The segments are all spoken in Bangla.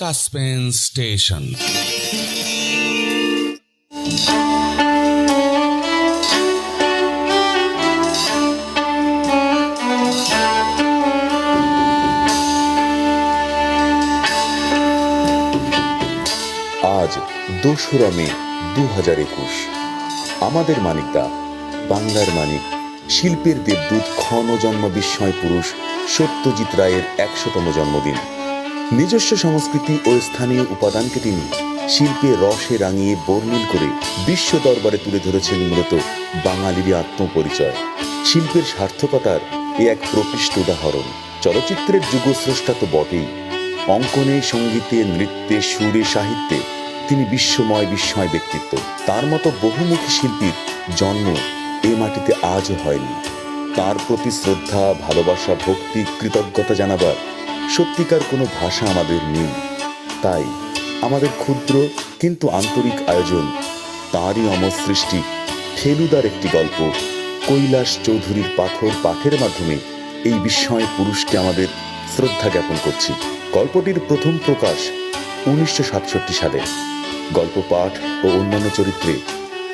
Suspense station. আজ ২রা মে ২০২১। আমাদের মানিকদা, বাংলার মানিক, শিল্পের দেবদূত ক্ষণজন্ম বিস্ময় পুরুষ সত্যজিৎ রায়ের ১০০তম জন্মদিন। নিজস্ব সংস্কৃতি ও স্থানীয় উপাদানকে তিনি শিল্পে রসে রাঙিয়ে বর্ণিল করে বিশ্ব দরবারে তুলে ধরেছেন মূলত বাঙালিরই আত্মপরিচয়। শিল্পের সার্থকতার এ এক প্রকৃষ্ট উদাহরণ। চলচ্চিত্রের যুগস্রষ্টা তো বটেই, অঙ্কনে, সঙ্গীতে, নৃত্যে, সুরে, সাহিত্যে তিনি বিশ্বময় বিস্ময় ব্যক্তিত্ব। তার মতো বহুমুখী শিল্পীর জন্ম এ মাটিতে আজও হয়নি। তার প্রতি শ্রদ্ধা, ভালোবাসা, ভক্তি, কৃতজ্ঞতা জানাবার সত্যিকার কোনো ভাষা আমাদের নেই। তাই আমাদের ক্ষুদ্র কিন্তু আন্তরিক আয়োজন তাঁরই অমর সৃষ্টি ফেলুদার একটি গল্প কৈলাস চৌধুরীর পাথর পাঠের মাধ্যমে এই বিস্ময় পুরুষকে আমাদের শ্রদ্ধা জ্ঞাপন করছি। গল্পটির প্রথম প্রকাশ ১৯৬৭ সালে। গল্প পাঠ ও অন্যান্য চরিত্রে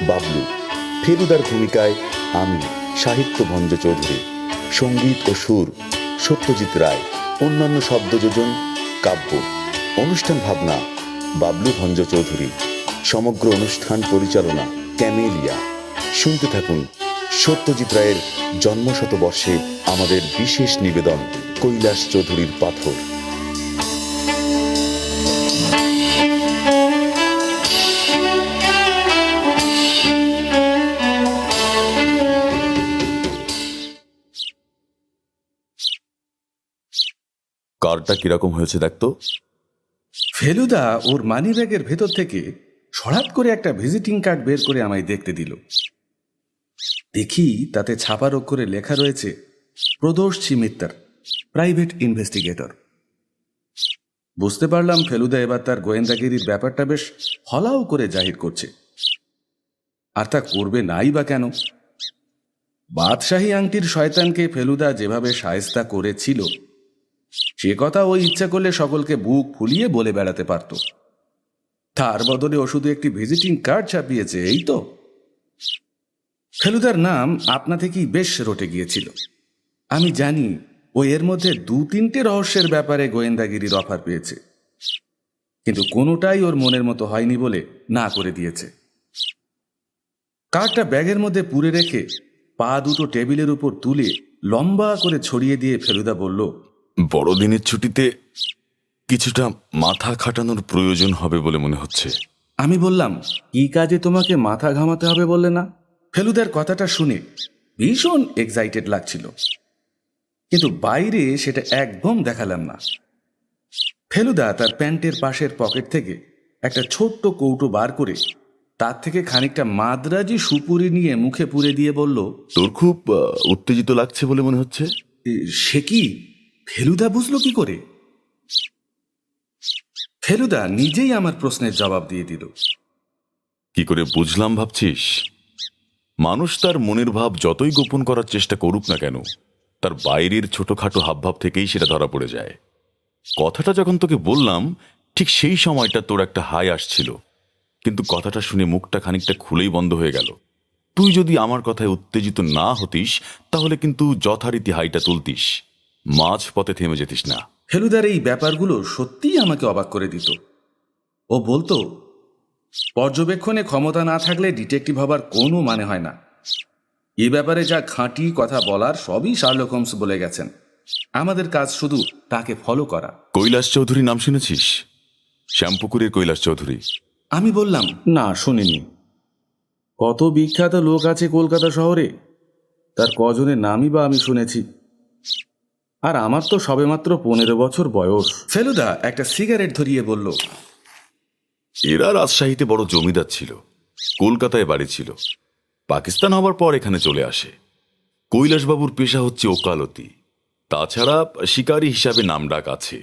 বাবলু, ফেলুদার ভূমিকায় আমি সাহিত্য ভঞ্জ চৌধুরী, সঙ্গীত ও সুর সত্যজিৎ রায়, অন্যান্য শব্দযোজন কাব্য, অনুষ্ঠান ভাবনা বাবলু ভঞ্জ চৌধুরী, সমগ্র অনুষ্ঠান পরিচালনা ক্যামেলিয়া। শুনতে থাকুন সত্যজিৎ রায়ের জন্মশতবর্ষে আমাদের বিশেষ নিবেদন কৈলাস চৌধুরীর পাথর। কার্ডটা কিরকম হয়েছে দেখতো। ফেলুদা ওর মানি ব্যাগের ভেতর থেকে হঠাৎ করে একটা ভিজিটিং কার্ড বের করে আমায় দেখতে দিল। দেখি তাতে ছাপার অক্ষরে লেখা রয়েছে প্রদোষ মিত্তর, প্রাইভেট ইনভেস্টিগেটর। বুঝতে পারলাম ফেলুদা এবার তার গোয়েন্দাগিরির ব্যাপারটা বেশ ফলাও করে জাহির করছে। আর তা করবে নাই বা কেন? বাদশাহী আংটির শয়তানকে ফেলুদা যেভাবে শায়েস্তা করেছিল সে কথা ও ইচ্ছা করলে সকলকে বুক ফুলিয়ে বলে বেড়াতে পারত। তার বদলে ও শুধু একটি ভিজিটিং কার্ড ছাপিয়েছে, এই তো। ফেলুদার নাম আপনা থেকেই বেশ রটে গিয়েছিল। আমি জানি ও এর মধ্যে ২-৩টে রহস্যের ব্যাপারে গোয়েন্দাগিরির অফার পেয়েছে, কিন্তু কোনোটাই ওর মনের মতো হয়নি বলে না করে দিয়েছে। কার্ডটা ব্যাগের মধ্যে পুরে রেখে পা দুটো টেবিলের উপর তুলে লম্বা করে ছড়িয়ে দিয়ে ফেলুদা বলল, বড়দিনের ছুটিতে কিছুটা মাথা খাটানোর প্রয়োজন হবে বলে মনে হচ্ছে। আমি বললাম, কি কাজে তোমাকে মাথা ঘামাতে হবে বললে না? ফেলুদার কথাটা শুনে ভীষণ এক্সাইটেড লাগছিল, কিন্তু বাইরে সেটা একদম দেখালাম না। ফেলুদা তার প্যান্টের পাশের পকেট থেকে একটা ছোট্ট কৌটো বার করে তার থেকে খানিকটা মাদ্রাজি সুপুরি নিয়ে মুখে পুরে দিয়ে বলল, তোর খুব উত্তেজিত লাগছে বলে মনে হচ্ছে। সে কি? ফেলুদা বুঝলো কি করে? ফেলুদা নিজেই আমার প্রশ্নের জবাব দিয়ে দিল। কি করে বুঝলাম ভাবছিস? মানুষ তার মনের ভাব যতই গোপন করার চেষ্টা করুক না কেন, তার বাইরের ছোটখাটো হাবভাব থেকেই সেটা ধরা পড়ে যায়। কথাটা যখন তোকে বললাম ঠিক সেই সময়টা তোর একটা হাই আসছিল, কিন্তু কথাটা শুনে মুখটা খানিকটা খুলেই বন্ধ হয়ে গেল। তুই যদি আমার কথায় উত্তেজিত না হতিস তাহলে কিন্তু যথারীতি হাইটা তুলতিস, মাঝ পথে থেমে যেতিস না। ফেলুদার এই ব্যাপারগুলো সত্যিই আমাকে অবাক করে দিত। ও বলতো, পর্যবেক্ষণে ক্ষমতা না থাকলে ডিটেকটিভ হবার কোনো মানে হয় না। এ ব্যাপারে যা খাঁটি কথা বলার সবই শার্লক হোমস বলে গেছেন, আমাদের কাজ শুধু তাকে ফলো করা। কৈলাস চৌধুরী নাম শুনেছিস? শ্যামপুকুরের কৈলাস চৌধুরী। আমি বললাম, না শুনিনি। কত বিখ্যাত লোক আছে কলকাতা শহরে, তার কজনের নামই বা আমি শুনেছি। আর আমার তো সবেমাত্র ১৫ বছর বয়স। ফেলুদা একটা সিগারেট ধরিয়ে বলল, এরা রাজশাহীতে বড় জমিদার ছিল, কলকাতায় বাড়ি ছিল, পাকিস্তান হবার পর এখানে চলে আসে। কৈলাসবাবুর পেশা হচ্ছে ওকালতি, তাছাড়া শিকারী হিসাবে নামডাক আছে।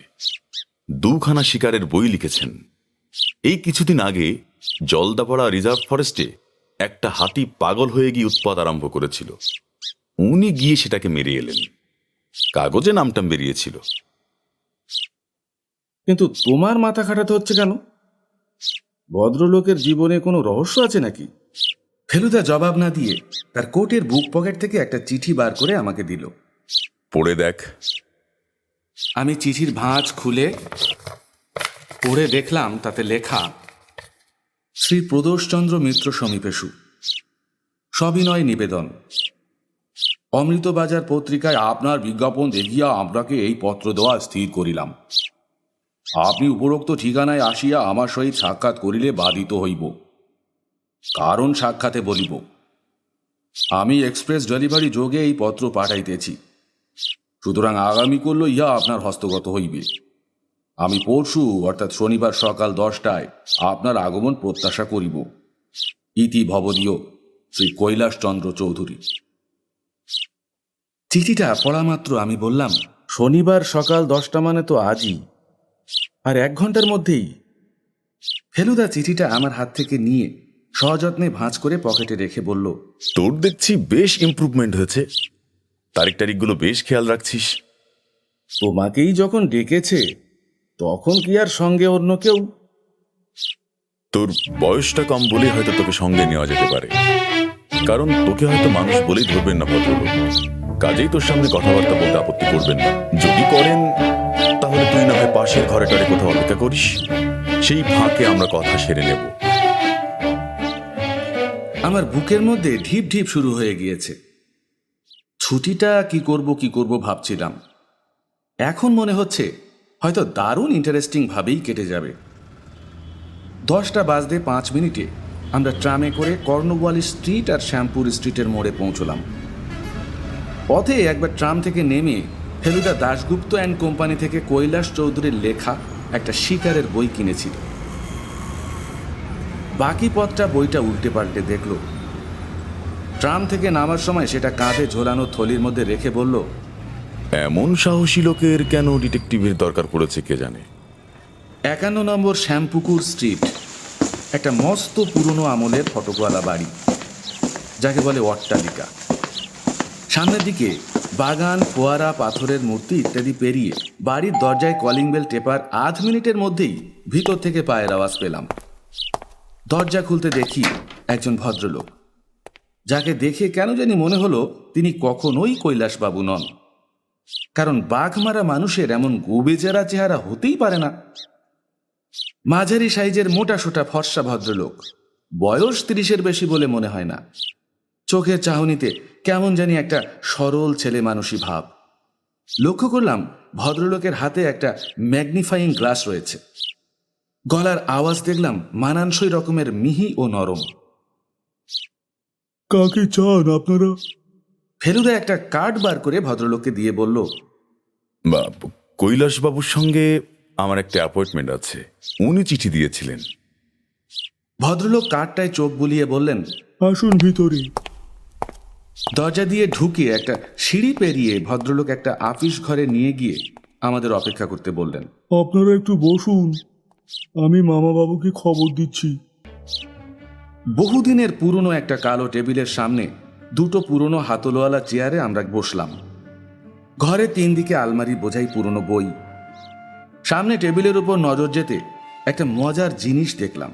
২খানা শিকারের বই লিখেছেন। এই কিছুদিন আগে জলদাপাড়া রিজার্ভ ফরেস্টে একটা হাতি পাগল হয়ে গিয়ে উৎপাত আরম্ভ করেছিল। উনি গিয়ে সেটাকে মেরে এলেন। কাগজে নামটাম বেরিয়েছিল। কিন্তু তোমার মাথা খাটাতে হচ্ছে কেন? ভদ্রলোকের জীবনে কোনো রহস্য আছে নাকি? ফেলুদা জবাব না দিয়ে তার কোটের বুক পকেট থেকে একটা চিঠি বার করে আমাকে দিল। পড়ে দেখ। আমি চিঠির ভাঁজ খুলে পড়ে দেখলাম তাতে লেখা, শ্রী প্রদোষচন্দ্র মিত্র সমীপেশু, সবিনয় নিবেদন, অমৃতবাজার পত্রিকায় আপনার বিজ্ঞাপন দেখিয়া আপনাকে এই পত্র দেওয়া স্থির করিলাম। আপনি উপরোক্ত ঠিকানায় আসিয়া আমার সহিত সাক্ষাৎ করিলে বাধিত হইব। কারণ সাক্ষাতে বলিব, আমি এক্সপ্রেস ডেলিভারি যোগে এই পত্র পাঠাইতেছি, সুতরাং আগামীকাল ইহা আপনার হস্তগত হইবে। আমি পরশু অর্থাৎ শনিবার সকাল 10টায় আপনার আগমন প্রত্যাশা করিব। ইতি ভবদীয় শ্রী কৈলাসচন্দ্র চৌধুরী। চিঠিটা পড়া মাত্র আমি বললাম, শনিবার সকাল 10টা মানে তো আজই, আর 1 ঘন্টার মধ্যেই। ফেলুদা চিঠিটা আমার হাত থেকে নিয়ে সযত্নে ভাঁজ করে পকেটে রেখে বলল, তোর দেখছি বেশ ইমপ্রুভমেন্ট হয়েছে, তারিখগুলো বেশ খেয়াল রাখছিস। তোমাকেই যখন ডেকেছে তখন কি আর সঙ্গে অন্য কেউ? তোর বয়সটা কম বলে হয়তো তোকে সঙ্গে নেওয়া যেতে পারে, কারণ তোকে হয়তো মানুষ বলেই ধরবেন না ভদ্রলোক, কাজেই তোর সামনে কথাবার্তা বলতে আপত্তি করবেন না। যদি করেন তাহলে তুই না হয় পাশের ঘরে টরে কোথাও অপেক্ষা করিস, সেই ফাঁকে আমরা কথা সেরে নেব। আমার বুকের মধ্যে ঢিপ ঢিপ শুরু হয়ে গিয়েছে। ছুটিটা কি করব ভাবছিলাম। এখন মনে হচ্ছে হয়তো দারুণ ইন্টারেস্টিং ভাবেই কেটে যাবে। 10টা বাজতে 5 মিনিটে আমরা ট্রামে করে কর্নওয়ালি স্ট্রিট আর শ্যামপুর স্ট্রিটের মোড়ে পৌঁছলাম। পথে একবার ট্রাম থেকে নেমে ফেলুদা দাশগুপ্ত অ্যান্ড কোম্পানি থেকে কৈলাস চৌধুরীর লেখা একটা শিকারের বই কিনেছিল। বাকি পথটা বইটা উল্টে পাল্টে দেখল। ট্রাম থেকে নামার সময় সেটা কাঁধে ঝোলানো থলির মধ্যে রেখে বলল, এমন সাহসী লোকের কেন ডিটেকটিভের দরকার পড়েছে কে জানে। 51 নম্বর শ্যামপুকুর স্ট্রিট, একটা মস্ত পুরনো আমলের ফটকওয়ালা বাড়ি, যাকে বলে অট্টালিকা। সামনের দিকে বাগান, ফোয়ারা, পাথরের মূর্তি ইত্যাদি পেরিয়ে বাড়ির দরজায় কলিং বেল টেপার আধ মিনিটের মধ্যেই ভিতর থেকে পায়ের আওয়াজ পেলাম। দরজা খুলতে দেখি একজন ভদ্রলোক, যাকে দেখে কেন জানি মনে হলো তিনি কখনোই কৈলাসবাবু নন, কারণ বাঘমারা মানুষের এমন গোবেচারা চেহারা হতেই পারে না। মাঝারি সাইজের মোটা সোটা ফর্সা ভদ্রলোক, বয়স 30-এর বেশি বলে মনে হয় না। চোখের চাহনিতে কেমন জানি একটা সরল ছেলে মানুষই ভাব। লক্ষ্য করলাম ভদ্রলোকের হাতে একটা ম্যাগনিফাইং গ্লাস রয়েছে। গলার আওয়াজ দেখলাম মানানসই রকমের মিহি ও নরম। কাকে চান আপনারা? ফেলুদা একটা কার্ড বার করে ভদ্রলোককে দিয়ে বলল, কৈলাসবাবুর সঙ্গে আমার একটা অ্যাপয়েন্টমেন্ট আছে, উনি চিঠি দিয়েছিলেন। ভদ্রলোক কার্ডটায় চোখ বুলিয়ে বললেন, আসুন ভিতরে। দরজা দিয়ে ঢুকে একটা সিঁড়ি পেরিয়ে ভদ্রলোক একটা আপিস ঘরে নিয়ে গিয়ে আমাদের অপেক্ষা করতে বললেন। আপনারা একটু বসুন, আমি মামাবাবুকে খবর দিচ্ছি। বহুদিনের পুরনো একটা কালো টেবিলের সামনে 2টো পুরনো হাতলওয়ালা চেয়ারে আমরা বসলাম। ঘরে 3 দিকে আলমারি বোঝাই পুরনো বই। সামনে টেবিলের উপর নজর যেতে একটা মজার জিনিস দেখলাম।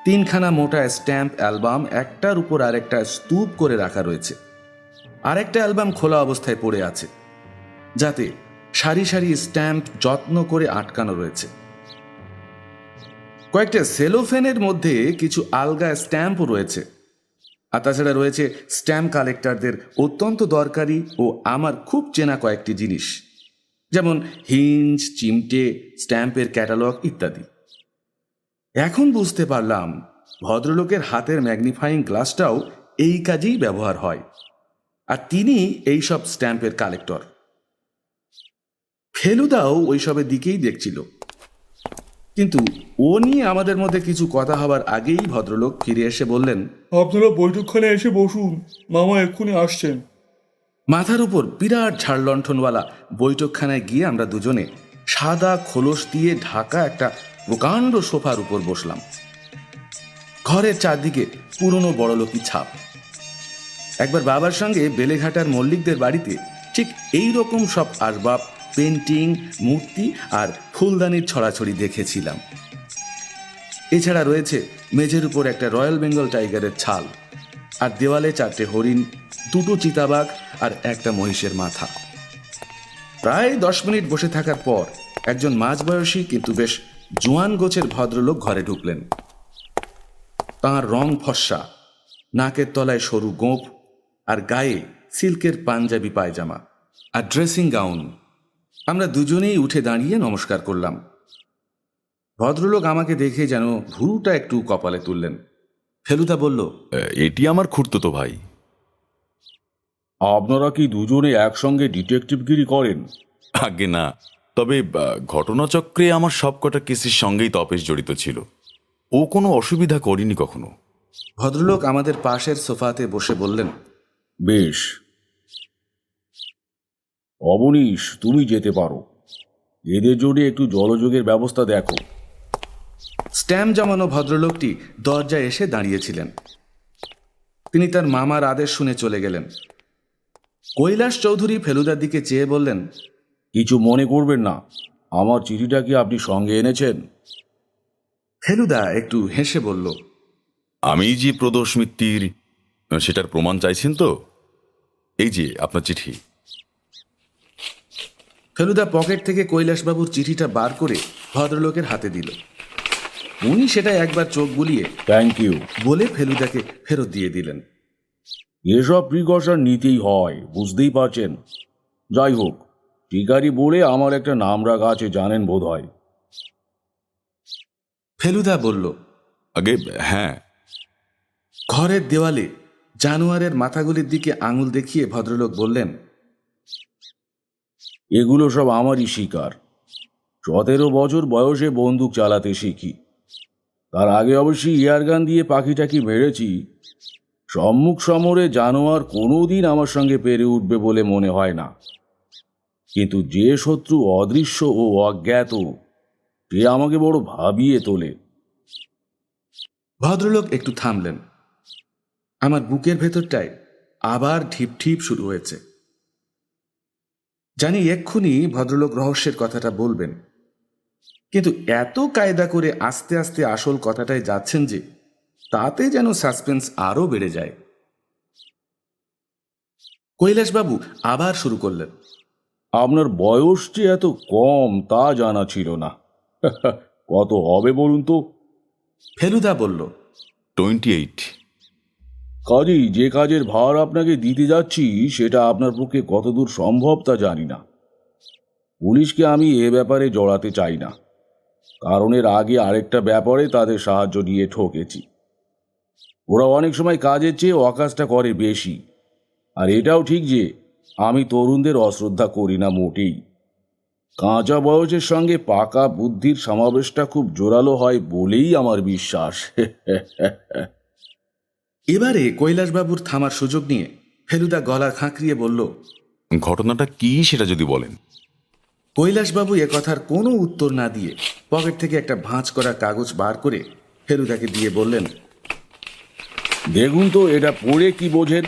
3খানা মোটা স্ট্যাম্প অ্যালবাম একটার উপর আরেকটা স্তূপ করে রাখা রয়েছে। আরেকটা অ্যালবাম খোলা অবস্থায় পড়ে আছে, যাতে সারি সারি স্ট্যাম্প যত্ন করে আটকানো রয়েছে। কয়েকটা সেলোফেনের মধ্যে কিছু আলগা স্ট্যাম্পও রয়েছে। আর তাছাড়া রয়েছে স্ট্যাম্প কালেক্টরদের অত্যন্ত দরকারি ও আমার খুব চেনা কয়েকটি জিনিস, যেমন হিঞ্জ, চিমটে, স্ট্যাম্পের ক্যাটালগ ইত্যাদি। এখন বুঝতে পারলাম ভদ্রলোকের হাতের ম্যাগনিফাইং গ্লাসটাও এই কাজেই ব্যবহার হয়, আর তিনি এইসব স্ট্যাম্পের কালেক্টর। ফেলুদাও ওইসবের দিকেই দেখছিল, কিন্তু ও নিয়ে আমাদের মধ্যে কিছু কথা হবার আগেই ভদ্রলোক ফিরে এসে বললেন, আপনারা বৈঠকখানে এসে বসুন, মামা এক্ষুনি আসছেন। মাথার উপর বিরাট ঝাড়লণ্ঠনওয়ালা বৈঠকখানায় গিয়ে আমরা দুজনে সাদা খোলস দিয়ে ঢাকা একটা প্রকাণ্ড সোফার উপর বসলাম। ঘরের চারদিকে পুরনো বড়লোকি ছাপ। একবার বাবার সঙ্গে বেলেঘাটার মল্লিকদের বাড়িতে ঠিক এই রকম সব আসবাব পেন্টিং, মূর্তি আর ফুলদানির ছড়াছড়ি দেখেছিলাম। এছাড়া রয়েছে মেঝের উপর একটা রয়্যাল বেঙ্গল টাইগারের ছাল, আর দেওয়ালে 4টে হরিণ, 2টো চিতাবাঘ আর একটা মহিষের মাথা। প্রায় 10 মিনিট বসে থাকার পর একজন মাঝবয়সী কিন্তু বেশ জোয়ান গোছের ভদ্রলোক ঘরে ঢুকলেন। তাঁর রং ফর্সা, নাকের তলায় সরু গোঁফ আর গায়ে সিল্কের পাঞ্জাবি পায়জামা আর ড্রেসিং গাউন। আমরা দুজনেই উঠে দাঁড়িয়ে নমস্কার করলাম। ভদ্রলোক আমাকে দেখে যেন ভুরুটা একটু কপালে তুললেন। ফেলুদা বলল, এটি আমার খুড়তুতো ভাই। আপনারা কি দুজনে একসঙ্গে ডিটেকটিভগিরি করেন? আগে না, তবে ঘটনাচক্রে আমার সবকটা কেসের সঙ্গেই তপেশ জড়িত ছিল। ও কোনো অসুবিধা করেনি কখনো। ভদ্রলোক আমাদের পাশের সোফাতে বসে বললেন, বেশ, অবনীশ, তুমি যেতে পারো। এদের জন্য একটু জলযোগের ব্যবস্থা দেখো। স্ট্যাম্প জমানো ভদ্রলোকটি দরজায় এসে দাঁড়িয়েছিলেন। তিনি তার মামার আদেশ শুনে চলে গেলেন। কৈলাস চৌধুরী ফেলুদার দিকে চেয়ে বললেন, কিছু মনে করবেন না, আমার চিঠিটা কি আপনি সঙ্গে এনেছেন? ফেলুদা একটু হেসে বলল, আমি যে প্রদোষ মিত্তির সেটার প্রমাণ চাইছেন তো? এই যে আপনার চিঠি। ফেলুদা পকেট থেকে কৈলাসবাবুর চিঠিটা বার করে ভদ্রলোকের হাতে দিল। উনি সেটা একবার চোখ বুলিয়ে থ্যাংক ইউ বলে ফেলুদাকে ফেরত দিয়ে দিলেন। এসব প্রিকশন নিতেই হয়, বুঝতেই পারছেন। যাই হোক, শিকারি বলে আমার একটা নাম রাখা আছে, জানেন বোধ হয়। ফেলুদা বলল, আগে হ্যাঁ। ঘরের দেওয়ালে জানোয়ারের মাথাগুলির দিকে আঙুল দেখিয়ে ভদ্রলোক বললেন, এগুলো সব আমারই শিকার। 17 বছর বয়সে বন্দুক চালাতে শিখি। তার আগে অবশ্যই এয়ারগান দিয়ে পাখিটাকি মেরেছি। সম্মুখ সমরে জানোয়ার কোনোদিন আমার সঙ্গে পেরে উঠবে বলে মনে হয় না। কিন্তু যে শত্রু অদৃশ্য ও অজ্ঞাত, সে আমাকে বড় ভাবিয়ে তোলে। ভদ্রলোক একটু থামলেন। আমার বুকের ভেতরটায় আবার ঢিপ ঢিপ শুরু হয়েছে। জানি এক্ষুনি ভদ্রলোক রহস্যের কথাটা বলবেন, কিন্তু এত কায়দা করে আস্তে আস্তে আসল কথাটায় যাচ্ছেন যে তাতে যেন সাসপেন্স আরো বেড়ে যায়। কৈলাসবাবু আবার শুরু করলেন, আপনার বয়স যে এত কম তা জানা ছিল না। কত হবে বলুন তো? ফেলুদা বলল, 28। কাজেই যে কাজের ভার আপনাকে দিতে যাচ্ছি সেটা আপনার পক্ষে কতদূর সম্ভব তা জানি না। পুলিশকে আমি এ ব্যাপারে জড়াতে চাই না, কারণ এর আগে আরেকটা ব্যাপারে তাদের সাহায্য নিয়ে ঠকেছি। ওরা অনেক সময় কাজের চেয়ে অকাজটা করে বেশি। আর এটাও ঠিক যে আমি তরুণদের অশ্রদ্ধা করি না মোটেই। কাঁচা বয়সের সঙ্গে পাকা বুদ্ধির সমাবেশটা খুব জোরালো হয় বলেই আমার বিশ্বাস। এবারে কৈলাসবাবুর থামার সুযোগ নিয়ে ফেলুদা গলা খাঁকরিয়ে বলল, ঘটনাটা কি সেটা যদি বলেন। কৈলাসবাবু এ কথার কোনো উত্তর না দিয়ে পকেট থেকে একটা ভাঁজ করা কাগজ বার করে ফেলুদাকে দিয়ে বললেন, দেখুন তো এটা পড়ে কি বোঝেন?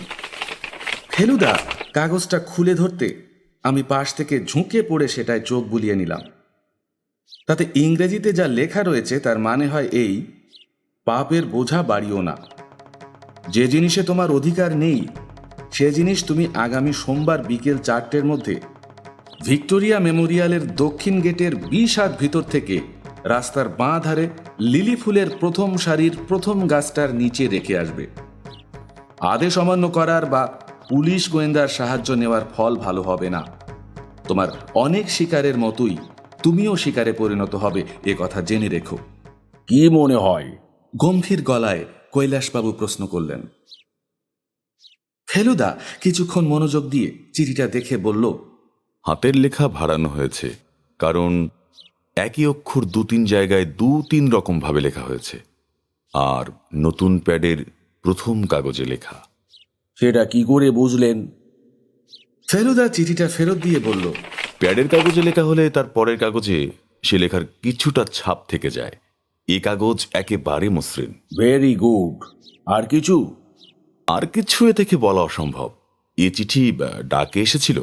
ফেলুদা কাগজটা খুলে ধরতে আমি পাশ থেকে ঝুঁকে পড়ে সেটায় চোখ বুলিয়ে নিলাম। তাতে ইংরেজিতে যা লেখা রয়েছে তার মানে হয় এই, পাপের বোঝা বাড়িও না। যে জিনিসে তোমার অধিকার নেই সে জিনিস তুমি আগামী সোমবার বিকেল 4টের মধ্যে ভিক্টোরিয়া মেমোরিয়ালের দক্ষিণ গেটের 20 হাত ভিতর থেকে রাস্তার বাঁ ধারে লিলি ফুলের প্রথম সারির প্রথম গাছটার নিচে রেখে আসবে। আদেশ অমান্য করার বা পুলিশ গোয়েন্দার সাহায্য নেওয়ার ফল ভালো হবে না। তোমার অনেক শিকারের মতোই তুমিও শিকারে পরিণত হবে, এ কথা জেনে রেখো। কি মনে হয়? গম্ভীর গলায় কৈলাসবাবু প্রশ্ন করলেন। ফেলুদা কিছুক্ষণ মনোযোগ দিয়ে চিঠিটা দেখে বলল, হাতের লেখা ভাড়ানো হয়েছে, কারণ একই অক্ষর 2-3 জায়গায় 2-3 রকম ভাবে লেখা হয়েছে। আর নতুন প্যাডের প্রথম কাগজে লেখা। সেটা কি করে বুঝলেন? ফেলুদা চিঠিটা ফেরত দিয়ে বলল, প্যাডের কাগজে লেখা হলে তার পরের কাগজে সে লেখার কিছুটা ছাপ থেকে যায়। এ কাগজ একেবারে মসৃণ। Very good. আর কিছু? আর কিছু এ থেকে বলা অসম্ভব। এ চিঠি ডাকে এসেছিল?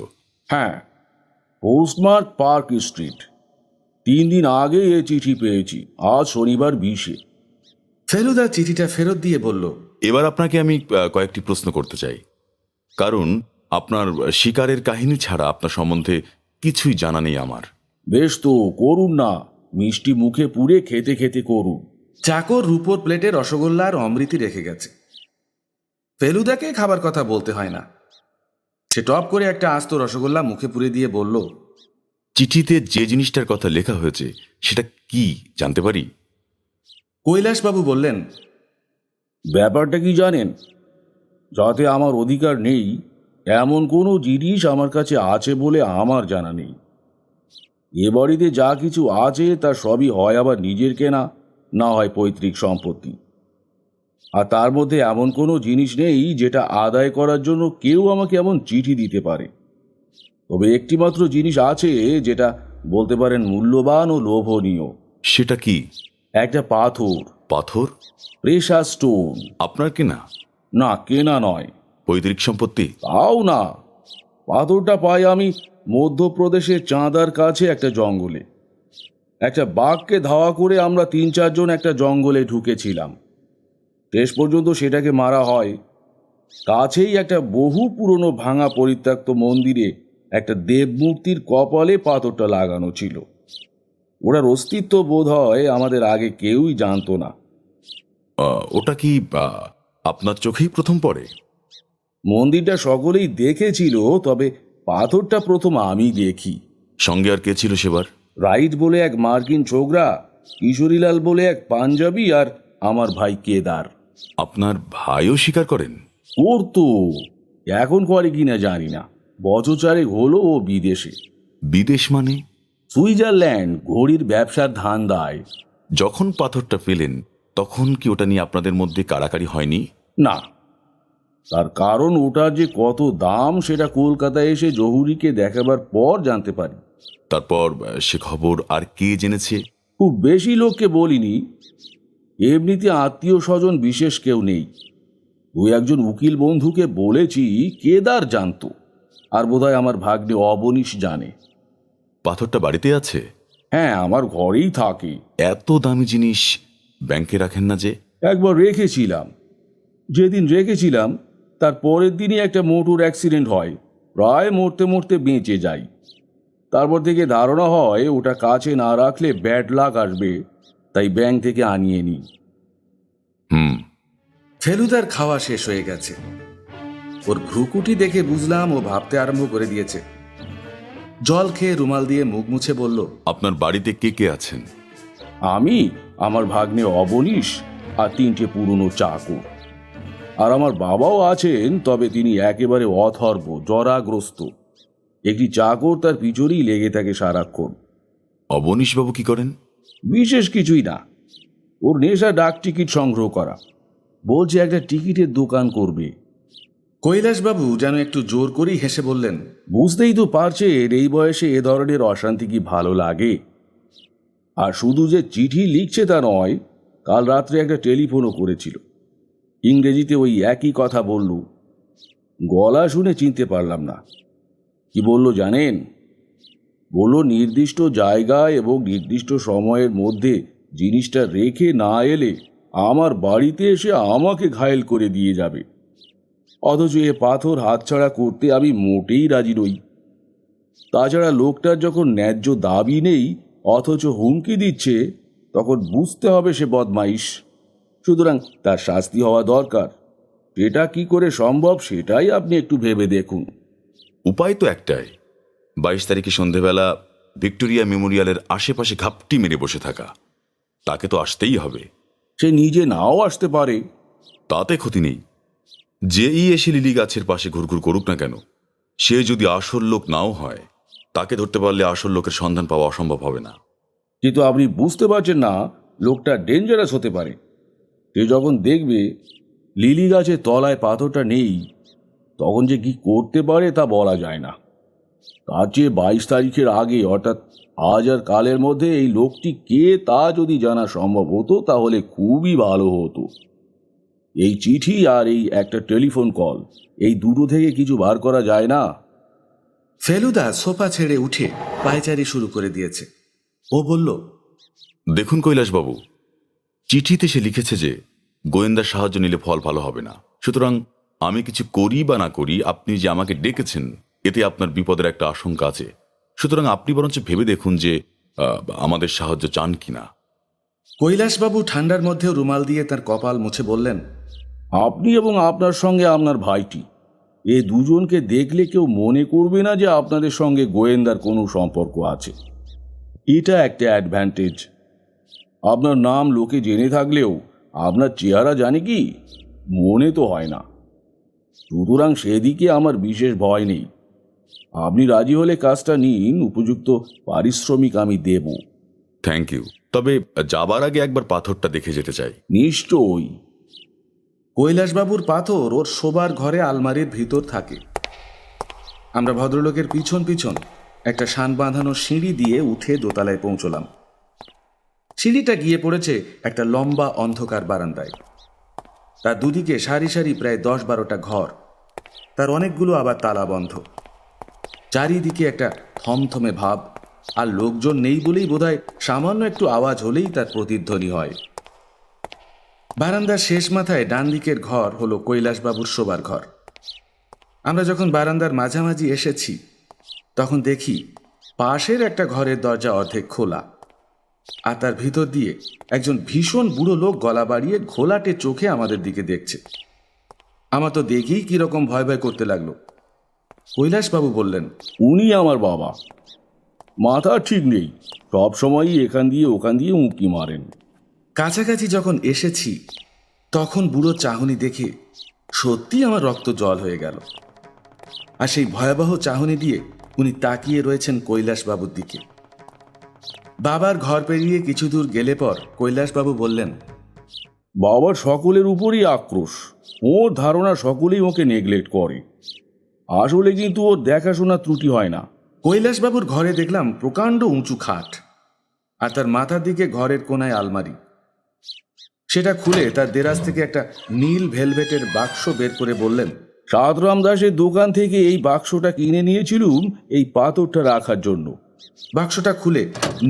হ্যাঁ, পোস্টমার্ক পার্ক স্ট্রিট। 3 দিন আগে এ চিঠি পেয়েছি, আজ শনিবার 20-এ। ফেলুদা চিঠিটা ফেরত দিয়ে বলল, এবার আপনাকে আমি কয়েকটি প্রশ্ন করতে চাই, কারণ আপনার শিকারের কাহিনী ছাড়া আপনার সম্বন্ধে কিছুই জানা নেই আমার। বেশ তো, করুন না, মিষ্টি মুখে পুরে খেতে খেতে করুন। চাকর রূপোর প্লেটে রসগোল্লা আর অমৃতি রেখে গেছে। ফেলুদাকে খাবার কথা বলতে হয় না। সে টপ করে একটা আস্ত রসগোল্লা মুখে পুরে দিয়ে বলল, চিঠিতে যে জিনিসটার কথা লেখা হয়েছে সেটা কি জানতে পারি? কৈলাসবাবু বললেন, ব্যাপারটা কি জানেন? যাতে আমার অধিকার নেই এমন কোনো জিনিস আমার কাছে আছে বলে আমার জানা নেই। এ বাড়িতে যা কিছু আছে তা সবই হয় আবার নিজের কেনা, না হয় পৈতৃক সম্পত্তি। আর তার মধ্যে এমন কোনো জিনিস নেই যেটা আদায় করার জন্য কেউ আমাকে এমন চিঠি দিতে পারে। তবে একটিমাত্র জিনিস আছে যেটা বলতে পারেন মূল্যবান ও লোভনীয়। সেটা কি? একটা পাথর। পাথর? Precious stone. আপনার কেনা? না, কেনা নয়। পৈতৃক সম্পত্তি? তাও না। পাথরটা পাই আমি মধ্যপ্রদেশের চাঁদার কাছে একটা জঙ্গলে। একটা বাঘকে ধাওয়া করে আমরা 3-4 জন একটা জঙ্গলে ঢুকেছিলাম। শেষ পর্যন্ত সেটাকে মারা হয়। কাছেই একটা বহু পুরনো ভাঙা পরিত্যক্ত মন্দিরে একটা দেবমূর্তির কপালে পাথরটা লাগানো ছিল। ওটার অস্তিত্ব বোধ হয় আমাদের আগে কেউই জানতো না। ওটা কি আপনার চোখেই প্রথম পড়ে? মন্দিরটা সকলেই দেখেছিল, তবে পাথরটা প্রথম আমি দেখি। সঙ্গে আর কে ছিল সেবার? রাইট বলে এক মার্কিন ছোকরা, কিশোরীলাল বলে এক পাঞ্জাবি, আর আমার ভাই কেদার। আপনার ভাইও স্বীকার করেন? করতো, এখন করে কিনা জানি না। বছর 4 হলো ও বিদেশে। বিদেশ মানে? সুইজারল্যান্ড, ঘড়ির ব্যবসার ধান্দায়। যখন পাথরটা পেলেন তখন কি ওটা নিয়ে আপনাদের মধ্যে কাড়াকাড়ি হয়নি? না, তার কারণ ওটার যে কত দাম সেটা কলকাতায় এসে জহুরিকে দেখাবার পর জানতে পারি। তারপর সে খবর আর কে জেনেছে? খুব বেশি লোককে বলিনি। এমনিতে আত্মীয় স্বজন বিশেষ কেউ নেই। 2-1 উকিল বন্ধুকে বলেছি, কেদার জানতো, আর বোধহয় আমার ভাগ্নে অবনীশ জানে। পাথরটা বাড়িতে আছে? হ্যাঁ, আমার ঘরেই থাকে। এত দামি জিনিস ব্যাংকে রাখেন না যে? একবার রেখেছিলাম। যেদিন রেখেছিলাম তার পরের দিনই একটা মোটর অ্যাক্সিডেন্ট হয়। প্রায় মরতে মরতে বেঁচে যাই। তারপর থেকে ধারণা হয় ওটা কাছে না রাখলে ব্যাড লাক আসবে, তাই ব্যাংক থেকে আনিয়ে নিই। ফেলুদার খাওয়া শেষ হয়ে গেছে। ওর ভ্রুকুটি দেখে বুঝলাম ও ভাবতে আরম্ভ করে দিয়েছে। জল খেয়ে রুমাল দিয়ে মুখ মুছে বলল, আপনার বাড়িতে কে কে আছেন? আমি, আমার ভাগ্নে অবনীশ আর 3টে পুরনো চাকর। আর আমার বাবাও আছেন, তবে তিনি একেবারে অথর্ব, জরাগ্রস্ত। একটি চাকর তার পিছনেই লেগে থাকে সারাক্ষণ। অবনীশবাবু কি করেন? বিশেষ কিছুই না। ওর নেশা ডাক টিকিট সংগ্রহ করা। বলছে একটা টিকিটের দোকান করবে। কৈলাসবাবু যেন একটু জোর করেই হেসে বললেন, বুঝতেই তো পারছেন এই বয়সে এ ধরনের অশান্তি কি ভালো লাগে। আর শুধু যে চিঠি লিখছে তা নয়, কাল রাত্রে একটা টেলিফোনও করেছিল। ইংরেজিতে ওই একই কথা বলল। গলা শুনে চিনতে পারলাম না। কি বলল জানেন? বলল নির্দিষ্ট জায়গায় এবং নির্দিষ্ট সময়ের মধ্যে জিনিসটা রেখে না এলে আমার বাড়িতে এসে আমাকে ঘায়েল করে দিয়ে যাবে। অথচ এ পাথর হাতছাড়া করতে আমি মোটেই রাজি নই। তাছাড়া লোকটার যখন ন্যায্য দাবি নেই অথচ হুমকি দিচ্ছে, তখন বুঝতে হবে সে বদমাইশ। সুতরাং তার শাস্তি হওয়া দরকার। এটা কি করে সম্ভব সেটাই আপনি একটু ভেবে দেখুন। উপায় তো একটাই, 22 তারিখে সন্ধেবেলা ভিক্টোরিয়া মেমোরিয়ালের আশেপাশে ঘাপটি মেরে বসে থাকা। তাকে তো আসতেই হবে। সে নিজে নাও আসতে পারে। তাতে ক্ষতি নেই। যেই এসে লিলি গাছের পাশে ঘুরঘুর করুক না কেন, সে যদি আসল লোক নাও হয়, তাকে ধরতে পারলে আসল লোকের সন্ধান পাওয়া অসম্ভব হবে না। কিন্তু আপনি বুঝতে পারছেন না, লোকটা ডেঞ্জারাস হতে পারে। সে যখন দেখবে লিলি গাছের তলায় পাথরটা নেই, তখন যে কি করতে পারে তা বলা যায় না। তার চেয়ে 22 তারিখের আগে, অর্থাৎ আজ আর কালের মধ্যে এই লোকটি কে তা যদি জানা সম্ভব হতো তাহলে খুবই ভালো হতো। এই চিঠি আর এই একটা টেলিফোন কল, এই দুটো থেকে কিছু বার করা যায় না? ফেলুদা সোফা ছেড়ে উঠে পায়চারি শুরু করে দিয়েছে। ও বলল, দেখুন কৈলাসবাবু, চিঠিতে সে লিখেছে যে গোয়েন্দার সাহায্য নিলে ফল ভালো হবে না। সুতরাং আমি কিছু করি বা না করি, আপনি যে আমাকে ডেকেছেন এতে আপনার বিপদের একটা আশঙ্কা আছে। সুতরাং আপনি বরঞ্চ ভেবে দেখুন যে আমাদের সাহায্য চান কিনা। কৈলাসবাবু ঠান্ডার মধ্যেও রুমাল দিয়ে তার কপাল মুছে বললেন, আপনি এবং আপনার সঙ্গে আপনার ভাইটি, এ দুজনকে দেখলে কেউ মনে করবে না যে আপনাদের সঙ্গে গোয়েন্দার কোনো সম্পর্ক আছে। এটা একটা অ্যাডভান্টেজ। আপনার নাম লোকে জেনে থাকলেও আপনার চেহারা জানে কি মনে তো হয় না। সুতরাং সেদিকে আমার বিশেষ ভয় নেই। আপনি রাজি হলে কাজটা নিন, উপযুক্ত পারিশ্রমিক আমি দেব। Thank you. তবে যাবার আগে একবার পাথরটা দেখে যেতে চাই। নিশ্চয়ই। কৈলাসবাবুর পাথর ওর শোবার ঘরে আলমারির ভিতর থাকে। আমরা ভদ্রলোকের পিছন পিছন একটা শান বাঁধানো সিঁড়ি দিয়ে উঠে দোতলায় পৌঁছলাম। সিঁড়িটা গিয়ে পড়েছে একটা লম্বা অন্ধকার বারান্দায়। তার দুদিকে সারি সারি প্রায় 10-12টা ঘর, তার অনেকগুলো আবার তালা বন্ধ। চারিদিকে একটা থমথমে ভাব, আর লোকজন নেই বলেই বোধহয় সামান্য একটু আওয়াজ হলেই তার প্রতিধ্বনি হয়। বারান্দার শেষ মাথায় ডান দিকের ঘর হলো কৈলাসবাবুর শোবার ঘর। আমরা যখন বারান্দার মাঝামাঝি এসেছি তখন দেখি পাশের একটা ঘরের দরজা অর্ধেক খোলা, আর তার ভিতর দিয়ে একজন ভীষণ বুড়ো লোক গলা বাড়িয়ে ঘোলাটে চোখে আমাদের দিকে দেখছে। আমার তো দেখেই কিরকম ভয় ভয় করতে লাগলো। কৈলাসবাবু বললেন, উনি আমার বাবা। মাথা ঠিক নেই, সব সময়ই এখান দিয়ে ওখান দিয়ে উঁকি মারেন। কাছাকাছি যখন এসেছি তখন বুড়ো চাহনি দেখে সত্যি আমার রক্ত জল হয়ে গেল। আর সেই ভয়াবহ চাহনি দিয়ে উনি তাকিয়ে রয়েছেন কৈলাসবাবুর দিকে। বাবার ঘর পেরিয়ে কিছু দূর গেলে পর কৈলাসবাবু বললেন, বাবার সকলের উপরই আক্রোশ। ওর ধারণা সকলেই ওকে নেগলেক্ট করে। আসলে কিন্তু ওর দেখাশোনা ত্রুটি হয় না। কৈলাসবাবুর ঘরে দেখলাম প্রকাণ্ড উঁচু খাট, আর তার মাথার দিকে ঘরের কোনায় আলমারি। সেটা খুলে তার দেরাজ থেকে একটা নীল ভেলভেটের বাক্স বের করে বললেন, সাতরাম দাসের দোকান থেকে এই বাক্সটা কিনে নিয়েছিলুম এই পাথরটা রাখার জন্য। বাক্সটা খুলে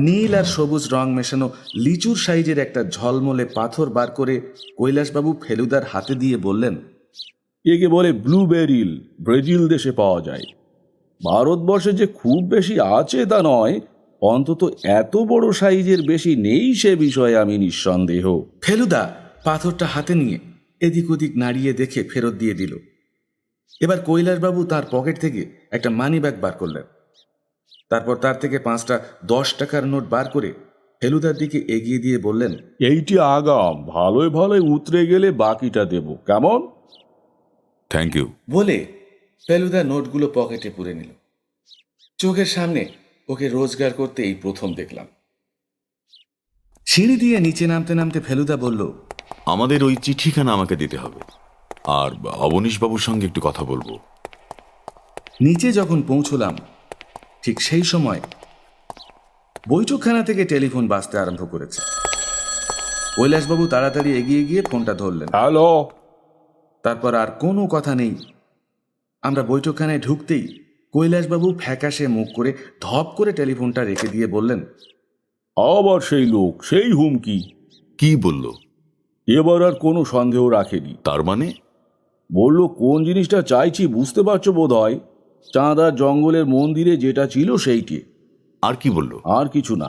নীল আর সবুজ রং মেশানো লিচুর সাইজের একটা ঝলমলে পাথর বার করে কৈলাসবাবু ফেলুদার হাতে দিয়ে বললেন, একে বলে ব্লুবেরিল, ব্রাজিল দেশে পাওয়া যায়। ভারতবর্ষে যে খুব বেশি আছে তা নয়, অন্তত এত বড় সাইজের বেশি নেই সে বিষয়ে আমি নিঃসন্দেহ। ফেলুদা পাথরটা হাতে নিয়ে এদিক ওদিক নাড়িয়ে দেখে ফেরত দিয়ে দিল। এবার কৈলাসবাবু তার পকেট থেকে একটা মানি ব্যাগ বার করলেন। তারপর তার থেকে 5টা 10 টাকার নোট বার করে ফেলুদার দিকে এগিয়ে দিয়ে বললেন, এইটি আগাম, ভালোই ভালোই উতরে গেলে বাকিটা দেব, কেমন? Thank you. বলে ফেলুদা নোটগুলো পকেটে পুরে নিল। চোখের সামনে ওকে রোজগার করতে এই প্রথম দেখলাম। সিঁড়ি দিয়ে নিচে নামতে নামতে ফেলুদা বলল, আমাদের ওই চিঠিখানা আমাকে দিতে হবে, আর অবনীশবাবুর সঙ্গে একটু কথা বলবো। নিচে যখন পৌঁছলাম ঠিক সেই সময় বৈঠকখানা থেকে টেলিফোন বাজতে আরম্ভ করেছে। কৈলাসবাবু তাড়াতাড়ি এগিয়ে গিয়ে ফোনটা ধরলেন। হ্যালো। তারপর আর কোনো কথা নেই। আমরা বৈঠকখানায় ঢুকতেই কৈলাসবাবু ফ্যাকাশে মুখ করে ধপ করে টেলিফোনটা রেখে দিয়ে বললেন, আবার সেই লোক, সেই হুমকি। কি বলল? এবার আর কোনো সন্দেহ রাখেনি। তার মানে? বলল কোন জিনিসটা চাইছি বুঝতে পারছো বোধ হয়। চাঁদার জঙ্গলের মন্দিরে যেটা ছিল সেইটি। আর কি বলল? আর কিছু না।